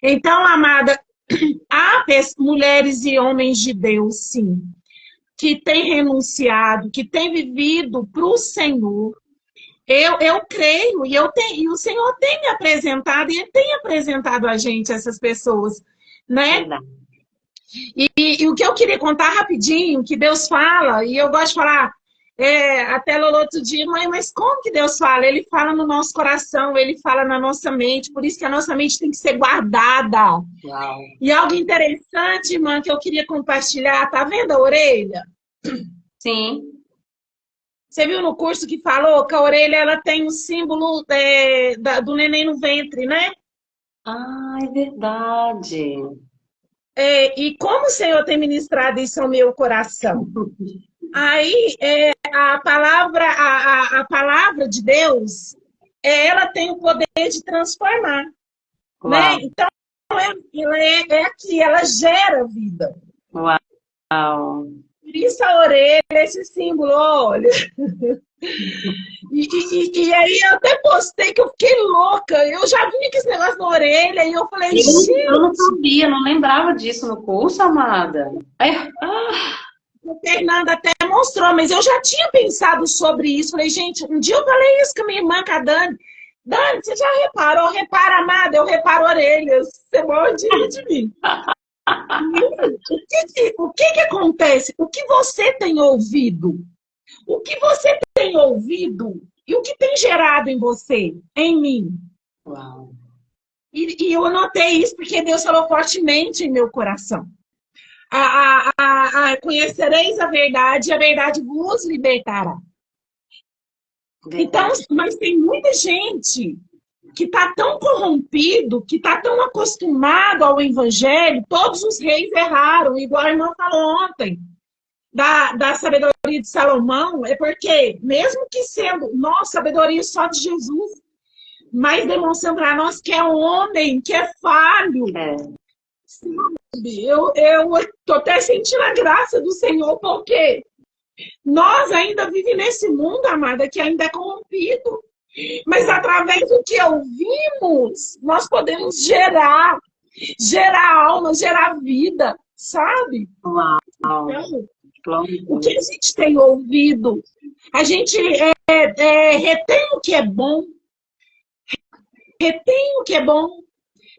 Então, amada, há mulheres e homens de Deus, sim, que têm renunciado, que têm vivido para o Senhor. Eu creio, e o Senhor tem me apresentado, e Ele tem apresentado a gente, essas pessoas, né? E o que eu queria contar rapidinho, que Deus fala, e eu gosto de falar, Até no outro dia, mãe, mas como que Deus fala? Ele fala no nosso coração, ele fala na nossa mente, por isso que a nossa mente tem que ser guardada. Uau. E algo interessante, irmã, que eu queria compartilhar, tá vendo a orelha? Sim. Você viu no curso que falou que a orelha ela tem o símbolo do neném no ventre, né? Ah, é verdade. E como o Senhor tem ministrado isso ao meu coração? Aí, a palavra de Deus, ela tem o poder de transformar, né? Uau. Então, ela é aqui, ela gera vida. Uau. Por isso a orelha, esse símbolo, olha. E aí eu até postei que eu fiquei louca. Eu já vi esse negócio na orelha e eu falei, gente... Eu não sabia, não lembrava disso no curso, amada. A Fernanda até mostrou, mas eu já tinha pensado sobre isso. Falei, gente, um dia eu falei isso com a minha irmã, com a Dani. Dani, você já reparou? Repara, amada, eu reparo orelhas. Você morre de mim. O que acontece? O que você tem ouvido? O que você tem ouvido e o que tem gerado em você, em mim? Uau. E eu notei isso porque Deus falou fortemente em meu coração. Conhecereis a verdade vos libertará. Verdade. Então, mas tem muita gente que está tão corrompido, que está tão acostumado ao evangelho. Todos os reis erraram, igual a irmã falou ontem, da sabedoria de Salomão, é porque, mesmo que sendo nossa sabedoria só de Jesus, mas demonstrando para nós que é homem, que é falho. Eu estou até sentindo a graça do Senhor, porque nós ainda vivemos nesse mundo, amada, que ainda é corrompido. Mas através do que ouvimos, nós podemos gerar alma, gerar vida, sabe? Uau. Então, o que a gente tem ouvido? A gente retém o que é bom. Retém o que é bom,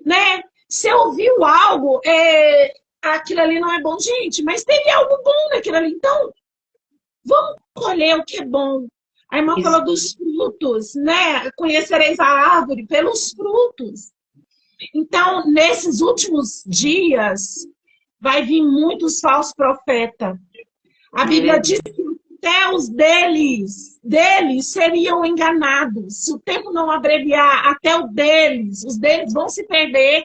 né? Você ouviu algo, aquilo ali não é bom, gente, mas teve algo bom naquilo ali. Então, vamos colher o que é bom. A irmã falou dos frutos, né? Conhecereis a árvore pelos frutos. Então, nesses últimos dias, vai vir muitos falsos profetas. A Bíblia diz que até os deles seriam enganados. Se o tempo não abreviar, até os deles vão se perder.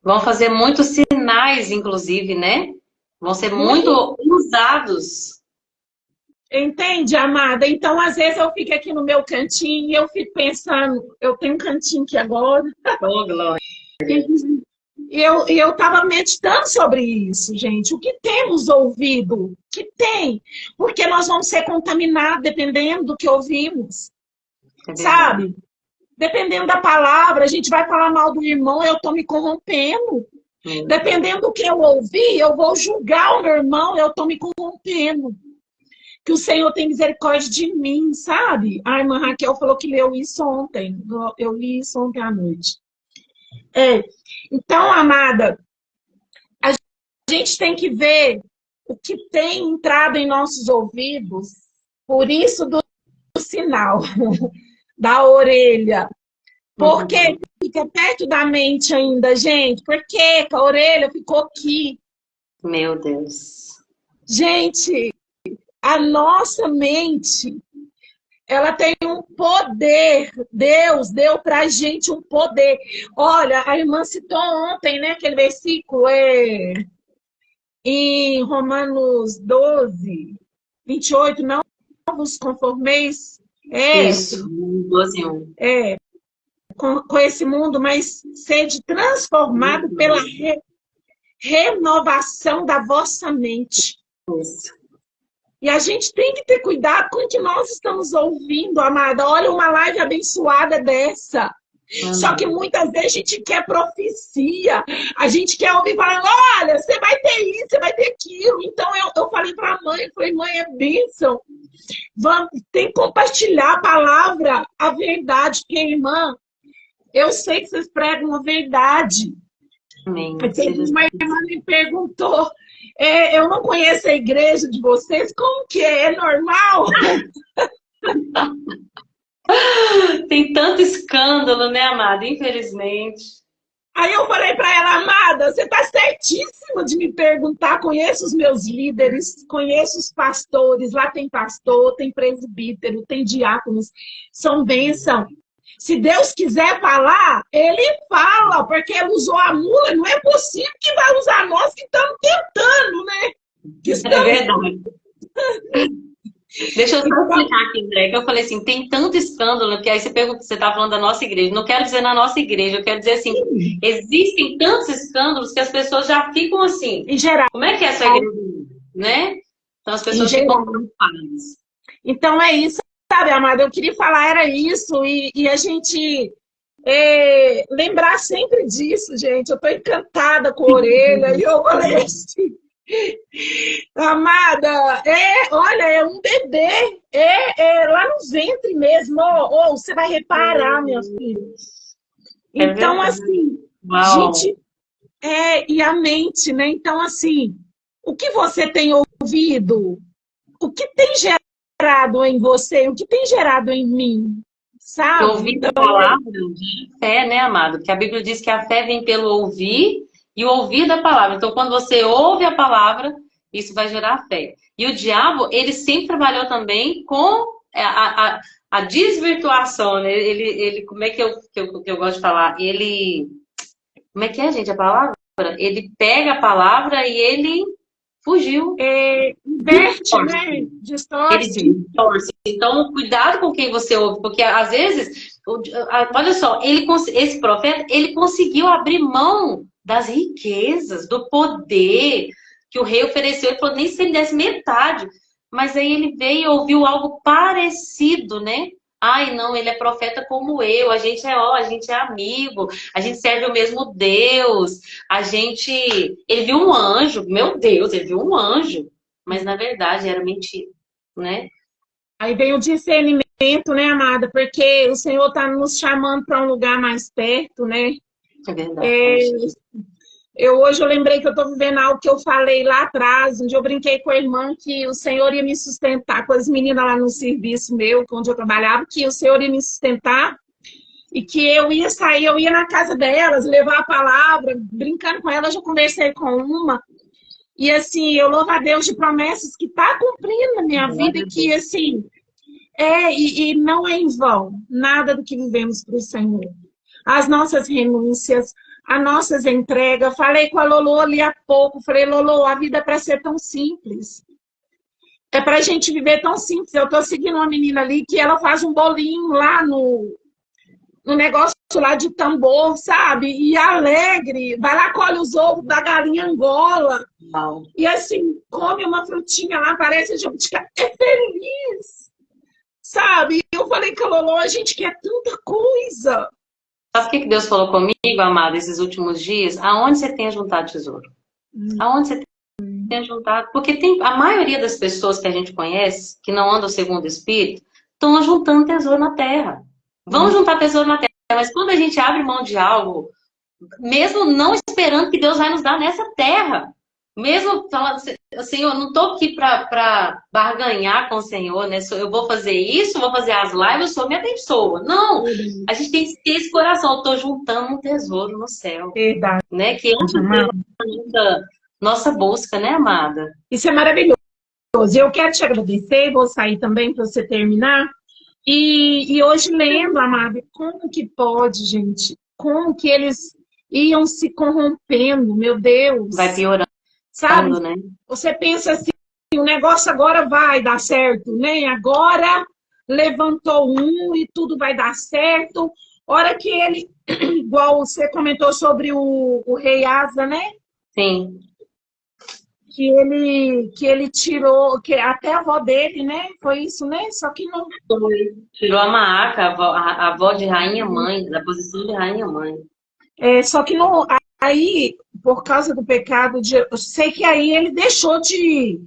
Vão fazer muitos sinais, inclusive, né? Vão ser muito usados. Entende, amada? Então, às vezes, eu fico aqui no meu cantinho e eu fico pensando, eu tenho um cantinho aqui agora. Oh, glória. Eu estava meditando sobre isso, gente. O que temos ouvido? Que tem? Porque nós vamos ser contaminados dependendo do que ouvimos. Sabe? Dependendo da palavra, a gente vai falar mal do irmão, eu estou me corrompendo. Dependendo do que eu ouvir, eu vou julgar o meu irmão, eu estou me corrompendo. Que o Senhor tem misericórdia de mim, sabe? A irmã Raquel falou que leu isso ontem. Eu li isso ontem à noite. Então, amada, a gente tem que ver o que tem entrado em nossos ouvidos, por isso do sinal da orelha. Porque fica perto da mente ainda, gente. Por que a orelha ficou aqui? Meu Deus. Gente, a nossa mente, ela tem um poder. Deus deu pra gente um poder. Olha, a irmã citou ontem, né, aquele versículo em Romanos 12, 28, não vos conformeis. Isso, 12:1. Com esse mundo, mas sede transformado pela renovação da vossa mente. Isso. E a gente tem que ter cuidado com o que nós estamos ouvindo, amada. Olha uma live abençoada dessa. Só que muitas vezes a gente quer profecia. A gente quer ouvir falando, olha, você vai ter isso, você vai ter aquilo. Então eu falei para a mãe, falei, mãe, é bênção. Tem que compartilhar a palavra, a verdade. Porque, irmã, eu sei que vocês pregam a verdade. Amém. Uma irmã me perguntou, Eu não conheço a igreja de vocês, como que é? É normal? Tem tanto escândalo, né, amada? Infelizmente. Aí eu falei para ela, amada, você está certíssima de me perguntar, conheço os meus líderes, conheço os pastores, lá tem pastor, tem presbítero, tem diáconos, são bênção. Se Deus quiser falar, ele fala, porque ele usou a mula, não é possível que vai usar nós que estamos tentando, né? Que É estamos... verdade. Deixa eu só explicar aqui, André, que eu falei assim, tem tanto escândalo, que aí você pergunta, você está falando da nossa igreja. Não quero dizer na nossa igreja, eu quero dizer assim, existem tantos escândalos que as pessoas já ficam assim, Em geral. como é que é essa igreja, né? Então as pessoas ficam preocupadas. Então é isso, sabe, amada? Eu queria falar, era isso, e a gente lembrar sempre disso, gente. Eu estou encantada com a orelha, e eu falei assim, amada, olha, é um bebê, lá no ventre mesmo, você vai reparar, minha filha. Então, assim, Uau. gente, e a mente, né? Então, assim, o que você tem ouvido, o que tem gerado em você, o que tem gerado em mim, sabe? Ouvir a palavra de fé, né, amado? Porque a Bíblia diz que a fé vem pelo ouvir e o ouvir da palavra. Então, quando você ouve a palavra, isso vai gerar fé. E o diabo, ele sempre trabalhou também com a desvirtuação, né? Ele, como é que eu gosto de falar? Como é que é, gente, a palavra? Ele pega a palavra e ele fugiu. Inverte, né? Distorce. Ele distorce. Então, cuidado com quem você ouve, porque às vezes, olha só, esse profeta, ele conseguiu abrir mão das riquezas, do poder que o rei ofereceu. Ele falou, nem se ele desse metade. Mas aí ele veio e ouviu algo parecido, né? Ai, não, ele é profeta como eu, a gente é amigo, a gente serve o mesmo Deus, ele viu um anjo, meu Deus, ele viu um anjo, mas na verdade era mentira, né? Aí vem o discernimento, né, amada? Porque o Senhor está nos chamando para um lugar mais perto, né? É verdade. Hoje eu lembrei que eu estou vivendo algo que eu falei lá atrás, onde eu brinquei com a irmã que o Senhor ia me sustentar, com as meninas lá no serviço meu, onde eu trabalhava, que o Senhor ia me sustentar e que eu ia sair, eu ia na casa delas, levar a palavra, brincando com elas, já conversei com uma, e assim, eu louvo a Deus de promessas que está cumprindo na minha vida, e que assim, e não é em vão, nada do que vivemos para o Senhor. As nossas renúncias, as nossas entregas. Falei com a Lolo ali há pouco, falei, Lolo, a vida é para ser tão simples. É para a gente viver tão simples. Eu estou seguindo uma menina ali que ela faz um bolinho lá no negócio lá de tambor, sabe? E alegre, vai lá, colhe os ovos da galinha Angola. Uau. E assim, come uma frutinha lá, parece jabuticaba. É feliz, sabe? Eu falei com a Lolo, a gente quer tanta coisa. Sabe o que Deus falou comigo, amada, esses últimos dias? Aonde você tem juntado tesouro? Aonde você tem juntado? Porque a maioria das pessoas que a gente conhece, que não andam segundo o Espírito, estão juntando tesouro na terra. Vão juntar tesouro na terra, mas quando a gente abre mão de algo, mesmo não esperando que Deus vai nos dar nessa terra, mesmo falando assim, eu não estou aqui para barganhar com o Senhor, né? Eu vou fazer isso, vou fazer as lives, o Senhor me abençoa. Não, a gente tem que ter esse coração. Eu estou juntando um tesouro no céu. Verdade. Né? Que é nossa busca, né, amada? Isso é maravilhoso. Eu quero te agradecer, vou sair também para você terminar. E hoje lembro, amada, como que pode, gente? Como que eles iam se corrompendo, meu Deus. Vai piorando. Sabe? Né? Você pensa assim, o negócio agora vai dar certo, né? Agora levantou um e tudo vai dar certo. Hora que ele, igual você comentou sobre o rei Asa, né? Sim. Que ele tirou, que até a avó dele, né? Foi isso, né? Só que não. Tirou a Maaca, a avó de rainha-mãe, da posição de rainha-mãe. Só que não. Aí, por causa do pecado, eu sei que aí ele deixou de.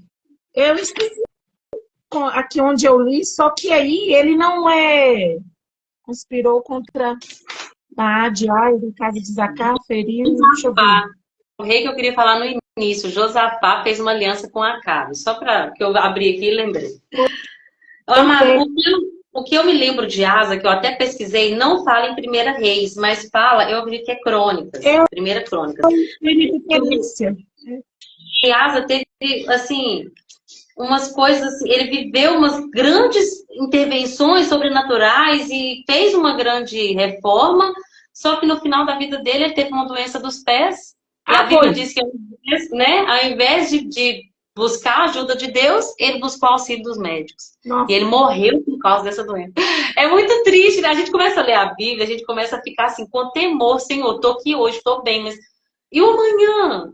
Eu esqueci aqui onde eu li, só que aí ele não conspirou contra a Adiai, do caso de Zacá, feriu. O rei que eu queria falar no início. início, Josafá fez uma aliança com Acabe. Só para que eu abri aqui e lembrei. Amado, o que eu me lembro de Asa, que eu até pesquisei, não fala em Primeira Reis, mas fala, eu ouvi que é Crônicas, Primeira Crônicas. E Asa teve, assim, umas coisas, ele viveu umas grandes intervenções sobrenaturais e fez uma grande reforma, só que no final da vida dele ele teve uma doença dos pés. E a Bíblia diz que, né, ao invés de buscar a ajuda de Deus, ele buscou o auxílio dos médicos. Nossa. E ele morreu por causa dessa doença. É muito triste, né? A gente começa a ler a Bíblia, a gente começa a ficar assim, com temor, Senhor, tô aqui hoje, tô bem, mas e o amanhã?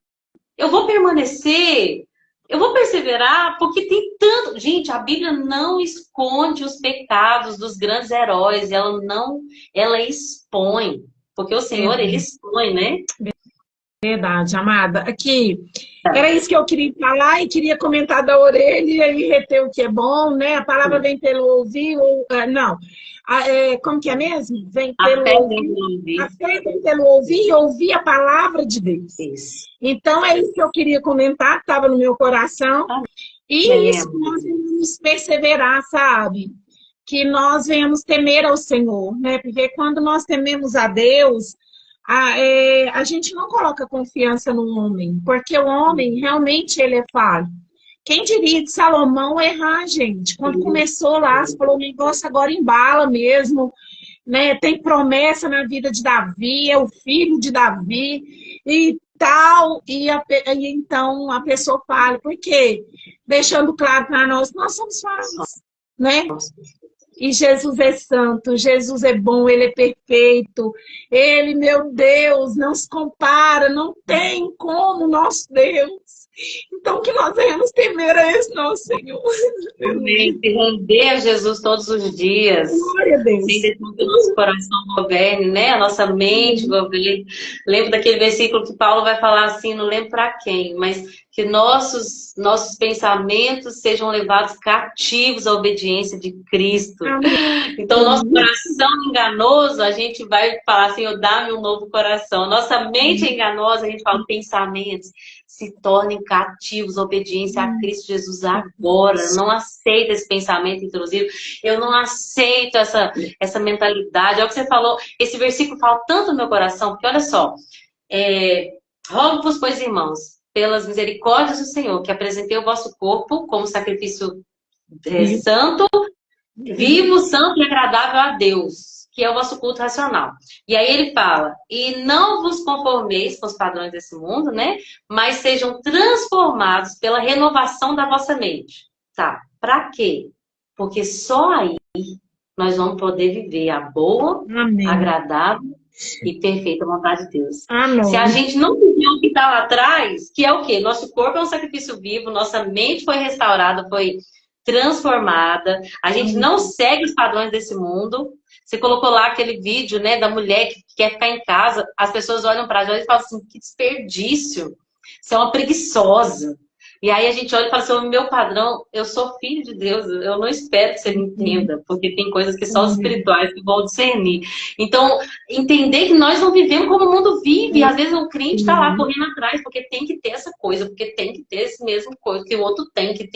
Eu vou permanecer? Eu vou perseverar? Porque tem tanto... Gente, a Bíblia não esconde os pecados dos grandes heróis, ela expõe. Porque o Senhor, ele expõe, né? Verdade, amada. Aqui, era isso que eu queria falar e queria comentar da orelha e reter o que é bom, né? A palavra vem pelo ouvir, não. Como que é mesmo? Vem pelo ouvir. A fé vem pelo ouvir e ouvir a palavra de Deus. Isso. Então, é isso que eu queria comentar, que estava no meu coração. E isso que nós devemos perseverar, sabe? Que nós venhamos temer ao Senhor, né? Porque quando nós tememos a Deus... a gente não coloca confiança no homem, porque o homem realmente ele é falho. Quem diria de Salomão errar, gente? Quando começou lá, você falou, o negócio agora embala mesmo, né? Tem promessa na vida de Davi, é o filho de Davi e tal. E então a pessoa fala, por quê? Deixando claro para nós somos falhos, né? E Jesus é santo, Jesus é bom, Ele é perfeito. Ele, meu Deus, não se compara, não tem como nosso Deus. Então, que nós venhamos temer a esse nosso Senhor. Amém. Se render a Jesus todos os dias. Glória a Deus. Sem deixar que o nosso coração governe, né? A nossa mente governe. Lembro daquele versículo que Paulo vai falar assim, não lembro para quem, mas que nossos pensamentos sejam levados cativos à obediência de Cristo. Amém. Então, nosso coração enganoso, a gente vai falar assim, dá-me um novo coração. Nossa mente é enganosa, a gente fala pensamentos. Se tornem cativos à obediência a Cristo Jesus agora. Eu não aceito esse pensamento intrusivo. Eu não aceito essa mentalidade. É o que você falou. Esse versículo fala tanto no meu coração, porque olha só. Rogo-vos, pois, irmãos, pelas misericórdias do Senhor, que apresentei o vosso corpo como sacrifício santo, vivo, santo e agradável a Deus, que é o vosso culto racional. E aí ele fala, e não vos conformeis com os padrões desse mundo, né? Mas sejam transformados pela renovação da vossa mente. Tá, pra quê? Porque só aí nós vamos poder viver a boa, agradável e perfeita vontade de Deus. Amém. Se a gente não viver o que está lá atrás, que é o quê? Nosso corpo é um sacrifício vivo, nossa mente foi restaurada, foi transformada, a gente não segue os padrões desse mundo. Você colocou lá aquele vídeo, né, da mulher que quer ficar em casa, as pessoas olham para ela e falam assim, que desperdício, você é uma preguiçosa. E aí a gente olha e fala assim, meu padrão, eu sou filho de Deus, eu não espero que você me entenda, porque tem coisas que só os espirituais que vão discernir. Então, entender que nós não vivemos como o mundo vive, às vezes o crente está lá correndo atrás, porque tem que ter essa coisa, porque tem que ter esse mesmo coisa, que o outro tem que...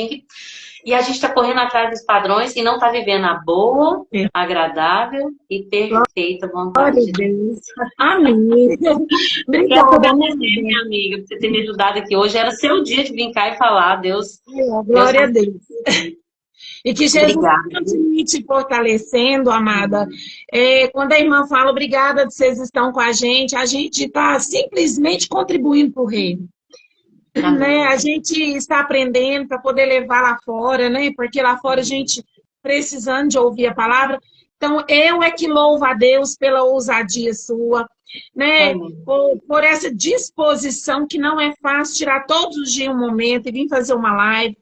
E a gente está correndo atrás dos padrões e não está vivendo a boa, agradável e perfeita vontade de Deus. Amém. Obrigada, minha amiga, por você ter me ajudado aqui. Hoje era seu dia de brincar e falar, Deus. Glória a Deus. E que Jesus continue te fortalecendo, amada. Quando a irmã fala, obrigada de vocês estão com a gente está simplesmente contribuindo para o reino. Né? A gente está aprendendo para poder levar lá fora, né? Porque lá fora a gente precisando de ouvir a palavra. Então, eu é que louvo a Deus pela ousadia sua, né? Por essa disposição que não é fácil tirar todos os dias um momento e vir fazer uma live,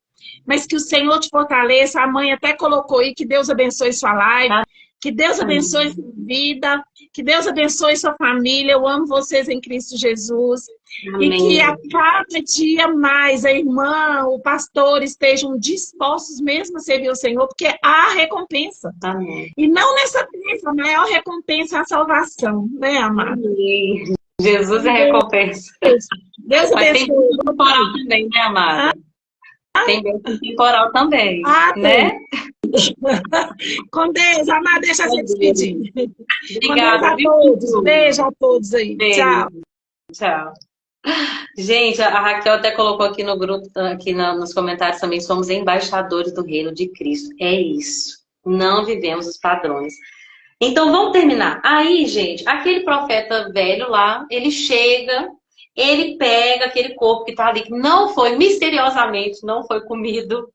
mas que o Senhor te fortaleça. A mãe até colocou aí que Deus abençoe sua live, que Deus abençoe sua vida, que Deus abençoe sua família. Eu amo vocês em Cristo Jesus. Amém. E que a cada dia mais a irmã, o pastor estejam dispostos mesmo a servir o Senhor, porque há recompensa. Amém. E não nessa terra, a maior recompensa é a salvação, né, amada? Amém. Jesus é recompensa. Deus Mas tem abençoe. bênção temporal também, né, amada? Tem bênção temporal também, Tem. né? Com Deus, amada, deixa você despedir. Com Deus Obrigada, a viu, todos. Tutu? Beijo a todos aí. Beijo, Tchau. tchau. Gente, a Raquel até colocou aqui no grupo, aqui nos comentários também, somos embaixadores do reino de Cristo. É isso. Não vivemos os padrões. Então, vamos terminar. Aí, gente, aquele profeta velho lá, ele chega, ele pega aquele corpo que tá ali, que não foi, misteriosamente, não foi comido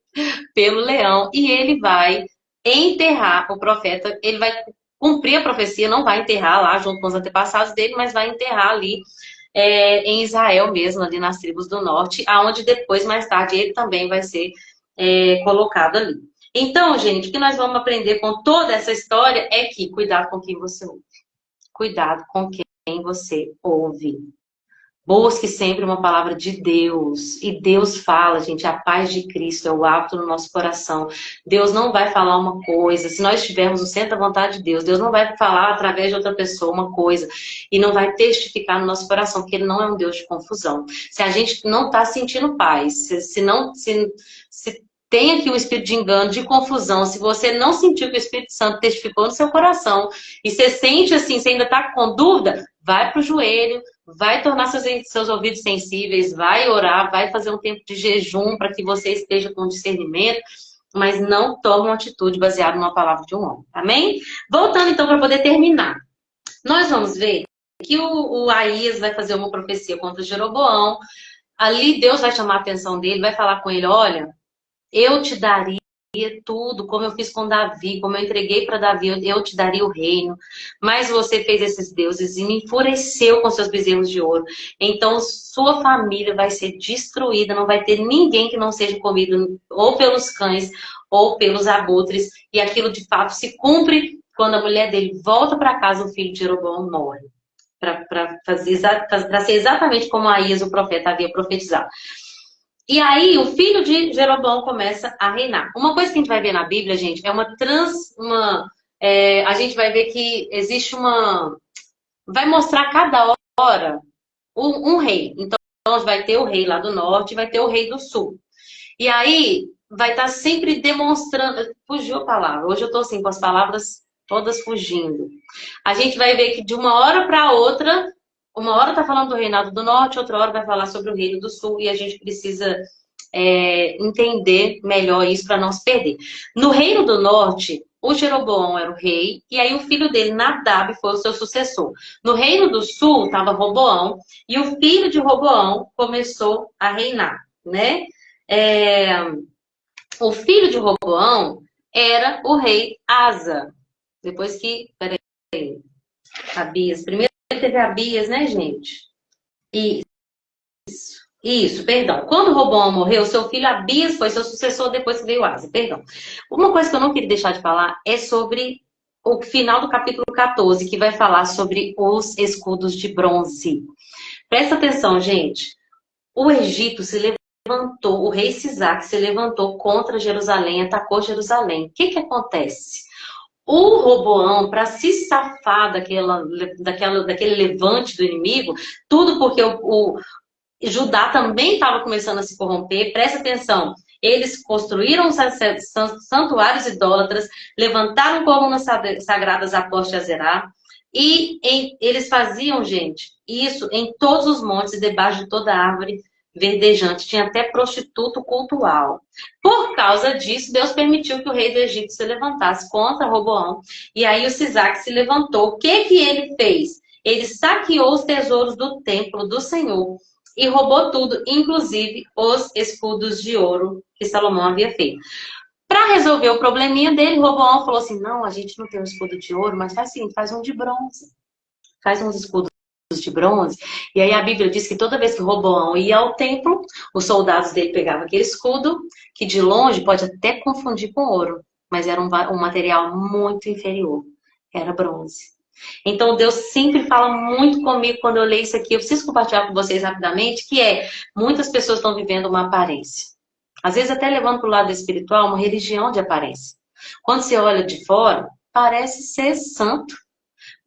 pelo leão, e ele vai enterrar o profeta, ele vai cumprir a profecia, não vai enterrar lá junto com os antepassados dele, mas vai enterrar ali em Israel mesmo, ali nas tribos do norte, aonde depois, mais tarde, ele também vai ser colocado ali. Então, gente, o que nós vamos aprender com toda essa história é que cuidado com quem você ouve. Cuidado com quem você ouve. Busque sempre uma palavra de Deus. E Deus fala, gente, a paz de Cristo é o hábito no nosso coração. Deus não vai falar uma coisa. Se nós estivermos no centro da vontade de Deus, Deus não vai falar através de outra pessoa uma coisa e não vai testificar no nosso coração, porque Ele não é um Deus de confusão. Se a gente não está sentindo paz, se tem aqui um espírito de engano, de confusão, se você não sentiu que o Espírito Santo testificou no seu coração e você sente assim, você ainda está com dúvida, vai para o joelho, vai tornar seus ouvidos sensíveis, vai orar, vai fazer um tempo de jejum para que você esteja com discernimento, mas não tome uma atitude baseada numa palavra de um homem, amém? Voltando então para poder terminar. Nós vamos ver que o Aías vai fazer uma profecia contra Jeroboão, ali Deus vai chamar a atenção dele, vai falar com ele, olha, eu te daria tudo, como eu fiz com Davi, como eu entreguei para Davi, eu te daria o reino. Mas você fez esses deuses e me enfureceu com seus bezerros de ouro. Então sua família vai ser destruída, não vai ter ninguém que não seja comido ou pelos cães ou pelos abutres. E aquilo de fato se cumpre quando a mulher dele volta para casa, o filho de Jeroboão morre. Para ser exatamente como Aías, o profeta, havia profetizado. E aí, o filho de Jeroboão começa a reinar. Uma coisa que a gente vai ver na Bíblia, gente, é a gente vai ver que existe uma... Vai mostrar cada hora um rei. Então, vai ter o rei lá do norte e vai ter o rei do sul. E aí, vai estar sempre demonstrando... Fugiu a palavra. Hoje eu estou assim, com as palavras todas fugindo. A gente vai ver que de uma hora para outra... Uma hora está falando do reinado do norte, outra hora vai falar sobre o reino do sul, e a gente precisa entender melhor isso para não se perder. No reino do norte, o Jeroboão era o rei, e aí o filho dele, Nadab, foi o seu sucessor. No reino do sul estava Roboão, e o filho de Roboão começou a reinar, né? O filho de Roboão era o rei Asa. Depois que... Peraí. Abias. Primeiro teve Abias, né, gente? Isso, perdão. Quando Roboão morreu, seu filho Abias foi seu sucessor depois que veio Asa. Perdão. Uma coisa que eu não queria deixar de falar é sobre o final do capítulo 14, que vai falar sobre os escudos de bronze. Presta atenção, gente. O Egito se levantou, o rei Sisaque se levantou contra Jerusalém, atacou Jerusalém. O que acontece? O Roboão, para se safar daquele levante do inimigo, tudo porque o Judá também estava começando a se corromper, presta atenção, eles construíram santuários idólatras, levantaram colunas sagradas a poste Azerá, e eles faziam, gente, isso em todos os montes, debaixo de toda árvore verdejante, tinha até prostituto cultual. Por causa disso, Deus permitiu que o rei do Egito se levantasse contra Roboão, e aí o Sisaque se levantou. O que ele fez? Ele saqueou os tesouros do templo do Senhor e roubou tudo, inclusive os escudos de ouro que Salomão havia feito. Para resolver o probleminha dele, Roboão falou assim, não, a gente não tem um escudo de ouro, mas faz assim, faz um de bronze. Faz uns escudos de bronze. E aí a Bíblia diz que toda vez que Roboão ia ao templo, os soldados dele pegavam aquele escudo, que de longe pode até confundir com ouro, mas era um material muito inferior. Era bronze. Então Deus sempre fala muito comigo quando eu leio isso aqui. Eu preciso compartilhar com vocês rapidamente, que muitas pessoas estão vivendo uma aparência. Às vezes até levando para o lado espiritual, uma religião de aparência. Quando você olha de fora, parece ser santo.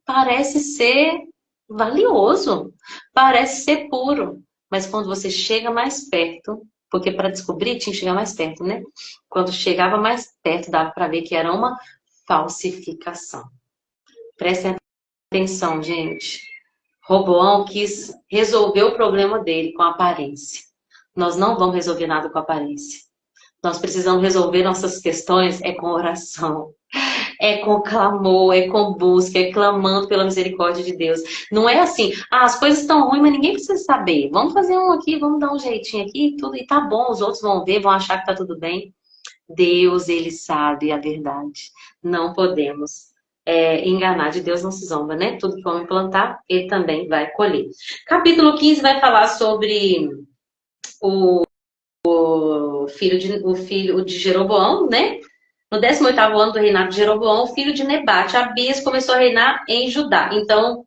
Parece ser valioso, parece ser puro, mas quando você chega mais perto, porque para descobrir tinha que chegar mais perto, né? Quando chegava mais perto, dava para ver que era uma falsificação. Prestem atenção, gente. Roboão quis resolver o problema dele com a aparência. Nós não vamos resolver nada com a aparência. Nós precisamos resolver nossas questões com oração, com clamor, com busca, clamando pela misericórdia de Deus. Não é assim, as coisas estão ruins, mas ninguém precisa saber. Vamos fazer um aqui, vamos dar um jeitinho aqui, tudo, e tá bom, os outros vão ver, vão achar que tá tudo bem. Deus, ele sabe a verdade. Não podemos enganar. De Deus não se zomba, né? Tudo que o homem plantar, ele também vai colher. Capítulo 15 vai falar sobre o filho de Jeroboão, né? No 18º ano do reinado de Jeroboão, filho de Nebate, Abias começou a reinar em Judá. Então,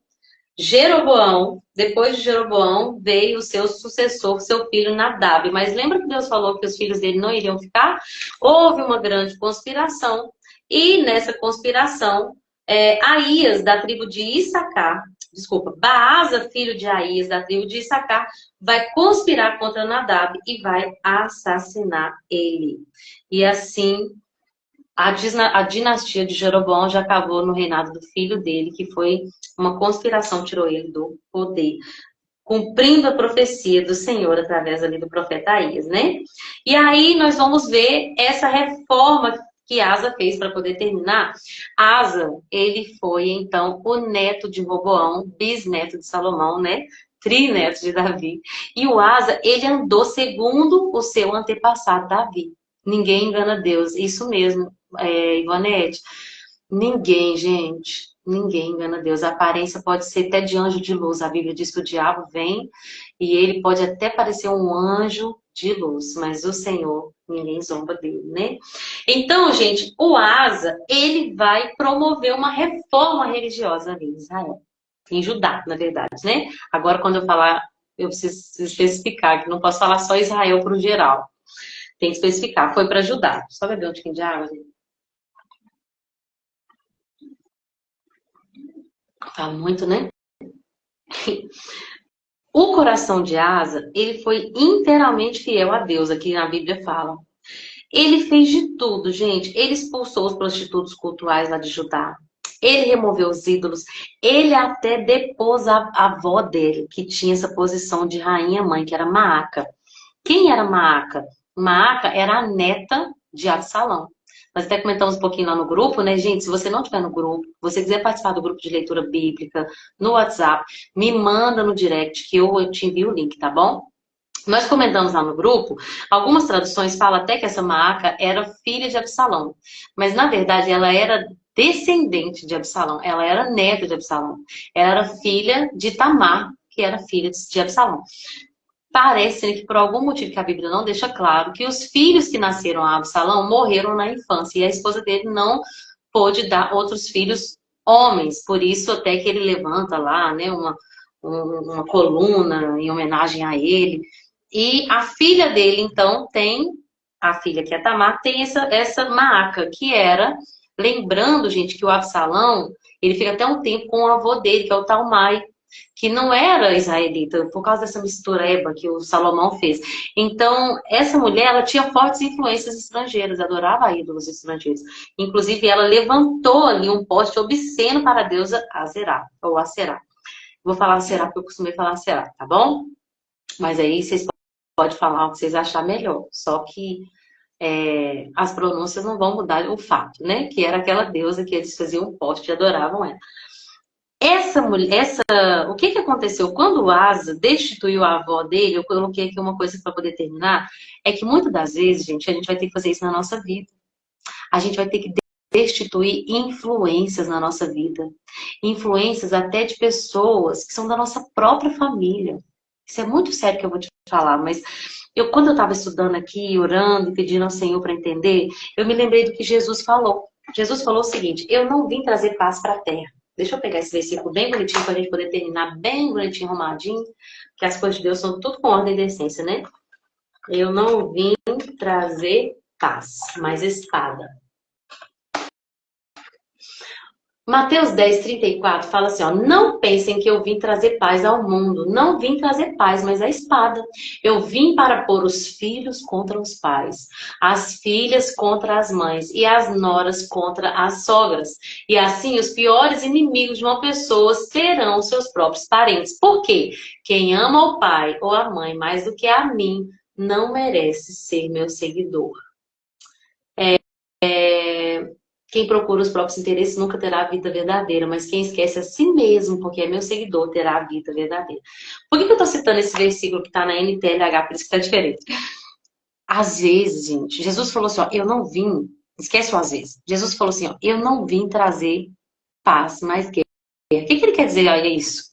Jeroboão, depois de Jeroboão, veio o seu sucessor, seu filho Nadab. Mas lembra que Deus falou que os filhos dele não iriam ficar? Houve uma grande conspiração. E nessa conspiração, Aías, da tribo de Issacar, Baasa, filho de Aías, da tribo de Issacar, vai conspirar contra Nadab e vai assassinar ele. E assim, a dinastia de Jeroboão já acabou no reinado do filho dele, que foi uma conspiração, tirou ele do poder, cumprindo a profecia do Senhor através ali do profeta Aías, né? E aí nós vamos ver essa reforma que Asa fez para poder terminar. Asa, ele foi então o neto de Roboão, bisneto de Salomão, né? Trineto de Davi. E o Asa, ele andou segundo o seu antepassado Davi. Ninguém engana Deus. Isso mesmo, Ivonete. Ninguém, gente. Ninguém engana Deus. A aparência pode ser até de anjo de luz. A Bíblia diz que o diabo vem e ele pode até parecer um anjo de luz, mas o Senhor, ninguém zomba dele, né? Então, gente, o Asa, ele vai promover uma reforma religiosa ali em Israel. Em Judá, na verdade, né? Agora, quando eu falar, eu preciso especificar, que não posso falar só Israel para o geral. Tem que especificar. Foi para Judá. Só beber um tiquinho de água, gente. Fala muito, né? O coração de Asa, ele foi inteiramente fiel a Deus, aqui na Bíblia fala. Ele fez de tudo, gente. Ele expulsou os prostitutos cultuais lá de Judá. Ele removeu os ídolos. Ele até depôs a avó dele, que tinha essa posição de rainha-mãe, que era Maaca. Quem era Maaca? Maaca era a neta de Absalão. Nós até comentamos um pouquinho lá no grupo, né, gente? Se você não estiver no grupo, você quiser participar do grupo de leitura bíblica, no WhatsApp, me manda no direct que eu te envio o link, tá bom? Nós comentamos lá no grupo, algumas traduções falam até que essa Maaca era filha de Absalão. Mas, na verdade, ela era descendente de Absalão. Ela era neta de Absalão. Ela era filha de Tamar, que era filha de Absalão. Parece que por algum motivo que a Bíblia não deixa claro, que os filhos que nasceram a Absalão morreram na infância. E a esposa dele não pôde dar outros filhos homens. Por isso até que ele levanta lá, né, uma coluna em homenagem a ele. E a filha dele, então, a filha que é Tamar, tem essa Maaca, que era, lembrando, gente, que o Absalão, ele fica até um tempo com o avô dele, que é o Talmai, que não era israelita, por causa dessa mistureba que o Salomão fez. Então, essa mulher, ela tinha fortes influências estrangeiras, adorava ídolos estrangeiros. Inclusive, ela levantou ali um poste obsceno para a deusa Azerá, ou Aserá. Vou falar Aserá porque eu costumei falar Aserá, tá bom? Mas aí vocês podem falar o que vocês acharem melhor. Só que as pronúncias não vão mudar o fato, né? Que era aquela deusa que eles faziam um poste e adoravam ela. Essa mulher, o que aconteceu? Quando o Asa destituiu a avó dele, eu coloquei aqui uma coisa para poder terminar, é que muitas das vezes, gente, a gente vai ter que fazer isso na nossa vida. A gente vai ter que destituir influências na nossa vida. Influências até de pessoas que são da nossa própria família. Isso é muito sério que eu vou te falar, mas quando eu estava estudando aqui, orando e pedindo ao Senhor para entender, eu me lembrei do que Jesus falou. Jesus falou o seguinte: eu não vim trazer paz para a terra. Deixa eu pegar esse versículo bem bonitinho para a gente poder terminar bem bonitinho, arrumadinho, que as coisas de Deus são tudo com ordem e decência, né? Eu não vim trazer paz, mas espada. Mateus 10:34 fala assim, ó, não pensem que eu vim trazer paz ao mundo. Não vim trazer paz, mas a espada. Eu vim para pôr os filhos contra os pais, as filhas contra as mães e as noras contra as sogras. E assim os piores inimigos de uma pessoa serão seus próprios parentes. Por quê? Quem ama o pai ou a mãe mais do que a mim não merece ser meu seguidor. Quem procura os próprios interesses nunca terá a vida verdadeira, mas quem esquece a si mesmo, porque é meu seguidor, terá a vida verdadeira. Por que eu estou citando esse versículo que está na NTLH, por isso que está diferente? Às vezes, gente, Jesus falou assim, ó, eu não vim, esquece o às vezes. Jesus falou assim, ó, eu não vim trazer paz, mas guerra. O que ele quer dizer a isso?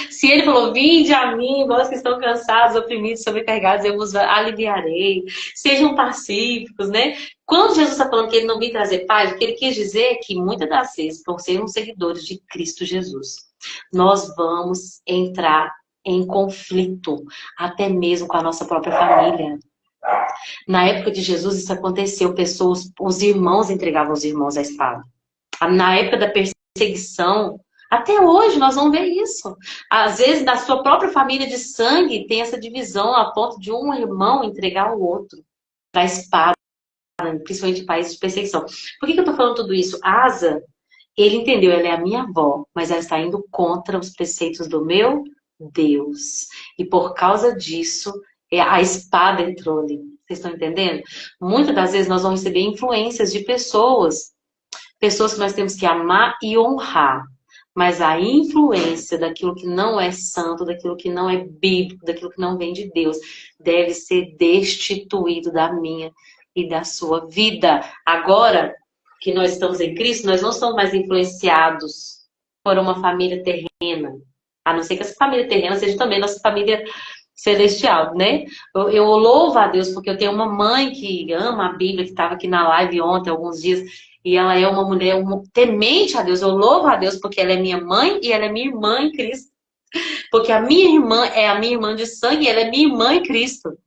Se ele falou, vinde a mim, vós que estão cansados, oprimidos, sobrecarregados, eu vos aliviarei. Sejam pacíficos, né? Quando Jesus está falando que ele não veio trazer paz, o que ele quis dizer é que muitas das vezes, por sermos seguidores de Cristo Jesus, nós vamos entrar em conflito, até mesmo com a nossa própria família. Na época de Jesus isso aconteceu, pessoas, os irmãos entregavam os irmãos à espada. Na época da perseguição, até hoje nós vamos ver isso. Às vezes, na sua própria família de sangue, tem essa divisão a ponto de um irmão entregar o outro para a espada, principalmente em países de perseguição. Por que eu estou falando tudo isso? Asa, ele entendeu, ela é a minha avó, mas ela está indo contra os preceitos do meu Deus. E por causa disso, a espada entrou ali. Vocês estão entendendo? Muitas das vezes nós vamos receber influências de pessoas que nós temos que amar e honrar. Mas a influência daquilo que não é santo, daquilo que não é bíblico, daquilo que não vem de Deus, deve ser destituído da minha e da sua vida. Agora que nós estamos em Cristo, nós não somos mais influenciados por uma família terrena. A não ser que essa família terrena seja também nossa família celestial, né? Eu louvo a Deus porque eu tenho uma mãe que ama a Bíblia, que estava aqui na live ontem, alguns dias, e ela é uma mulher temente a Deus. Eu louvo a Deus porque ela é minha mãe e ela é minha irmã em Cristo. Porque a minha irmã é a minha irmã de sangue e ela é minha irmã em Cristo.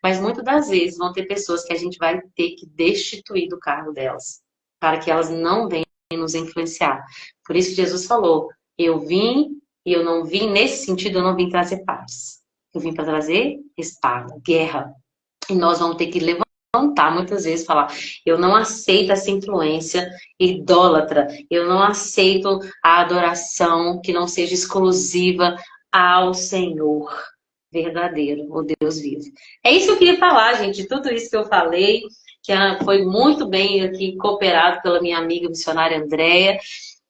Mas muitas das vezes vão ter pessoas que a gente vai ter que destituir do cargo delas, para que elas não venham nos influenciar. Por isso que Jesus falou, eu vim e eu não vim, nesse sentido, eu não vim trazer paz. Eu vim para trazer espada, guerra. E nós vamos ter que levantar muitas vezes, falar, eu não aceito essa influência idólatra, eu não aceito a adoração que não seja exclusiva ao Senhor verdadeiro, o Deus vivo. É isso que eu queria falar, gente, tudo isso que eu falei, que foi muito bem aqui cooperado pela minha amiga missionária Andréia.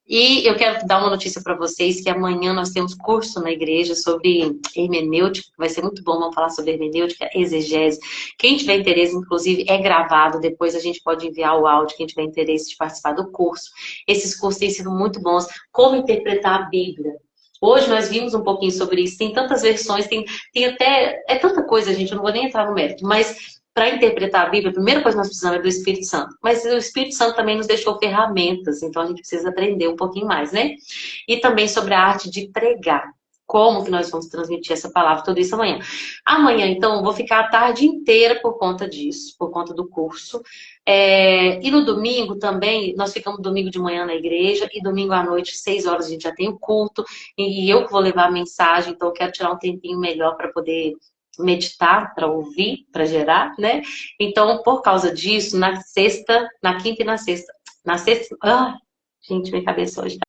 E eu quero dar uma notícia para vocês, que amanhã nós temos curso na igreja sobre hermenêutica, vai ser muito bom, vamos falar sobre hermenêutica, exegese. Quem tiver interesse, inclusive, é gravado, depois a gente pode enviar o áudio, quem tiver interesse de participar do curso. Esses cursos têm sido muito bons. Como interpretar a Bíblia. Hoje nós vimos um pouquinho sobre isso, tem tantas versões, tem até, é tanta coisa, gente, eu não vou nem entrar no mérito, mas para interpretar a Bíblia, a primeira coisa que nós precisamos é do Espírito Santo. Mas o Espírito Santo também nos deixou ferramentas, então a gente precisa aprender um pouquinho mais, né? E também sobre a arte de pregar. Como que nós vamos transmitir essa palavra, tudo isso amanhã. Amanhã, então, eu vou ficar a tarde inteira por conta disso, por conta do curso. E no domingo também, nós ficamos domingo de manhã na igreja e domingo à noite, 6 horas, a gente já tem o culto. E eu que vou levar a mensagem, então eu quero tirar um tempinho melhor para poder meditar, para ouvir, para gerar, né? Então, por causa disso, na sexta, na quinta e na sexta, gente, minha cabeça hoje tá.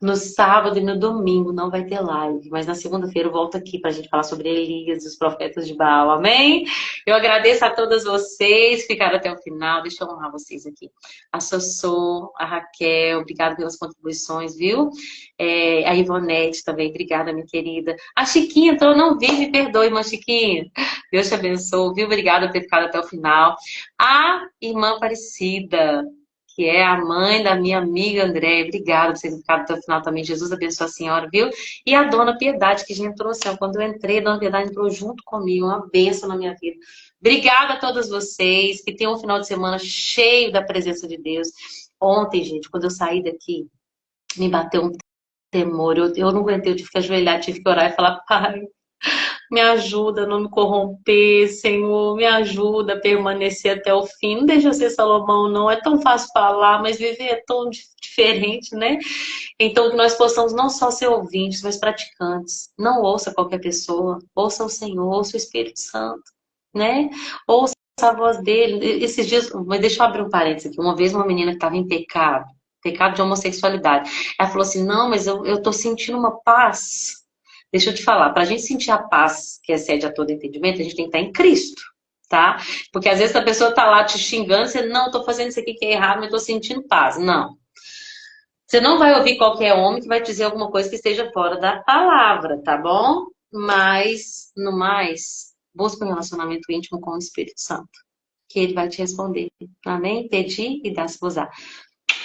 No sábado e no domingo não vai ter live, mas na segunda-feira eu volto aqui pra gente falar sobre Elias e os profetas de Baal, amém? Eu agradeço a todas vocês que ficaram até o final, deixa eu honrar vocês aqui. A Sossô, a Raquel, obrigada pelas contribuições, viu? A Ivonete também, obrigada, minha querida. A Chiquinha entrou, não vi, me perdoe, irmã Chiquinha. Deus te abençoe, viu? Obrigada por ter ficado até o final. A irmã Aparecida, que é a mãe da minha amiga Andréia. Obrigada por vocês terem ficado até o final também. Jesus abençoe a senhora, viu? E a Dona Piedade, que já entrou assim, ó, quando eu entrei, a Dona Piedade entrou junto comigo, uma bênção na minha vida. Obrigada a todos vocês, que tenham um final de semana cheio da presença de Deus. Ontem, gente, quando eu saí daqui, me bateu um temor. Eu não aguentei, eu tive que ajoelhar, tive que orar e falar, Pai, Me ajuda a não me corromper, Senhor. Me ajuda a permanecer até o fim. Não deixa eu ser Salomão, não. É tão fácil falar, mas viver é tão diferente, né? Então, que nós possamos não só ser ouvintes, mas praticantes. Não ouça qualquer pessoa. Ouça o Senhor, ouça o Espírito Santo, né? Ouça a voz dele. Esses dias, mas deixa eu abrir um parênteses aqui. Uma vez uma menina que estava em pecado de homossexualidade. Ela falou assim, não, mas eu tô sentindo uma paz. Deixa eu te falar, para a gente sentir a paz que excede a todo entendimento, a gente tem que estar em Cristo, tá? Porque às vezes a pessoa tá lá te xingando, você, não, tô fazendo isso aqui que é errado, mas tô sentindo paz. Não. Você não vai ouvir qualquer homem que vai dizer alguma coisa que esteja fora da palavra, tá bom? Mas, no mais, busque um relacionamento íntimo com o Espírito Santo, que ele vai te responder. Amém? Pedi e dá-se-vos-á.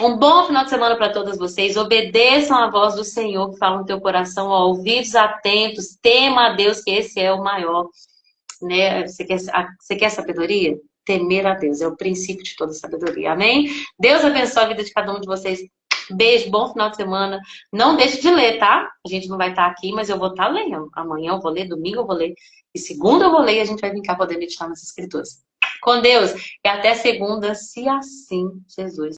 Um bom final de semana para todas vocês. Obedeçam a voz do Senhor que fala no teu coração, ó, ouvidos atentos, tema a Deus, que esse é o maior. Né? Você quer sabedoria? Temer a Deus é o princípio de toda sabedoria. Amém? Deus abençoe a vida de cada um de vocês. Beijo, bom final de semana. Não deixe de ler, tá? A gente não vai estar aqui, mas eu vou estar lendo. Amanhã eu vou ler, domingo eu vou ler. E segunda eu vou ler e a gente vai vir cá poder meditar nas escrituras. Com Deus. E até segunda, se assim Jesus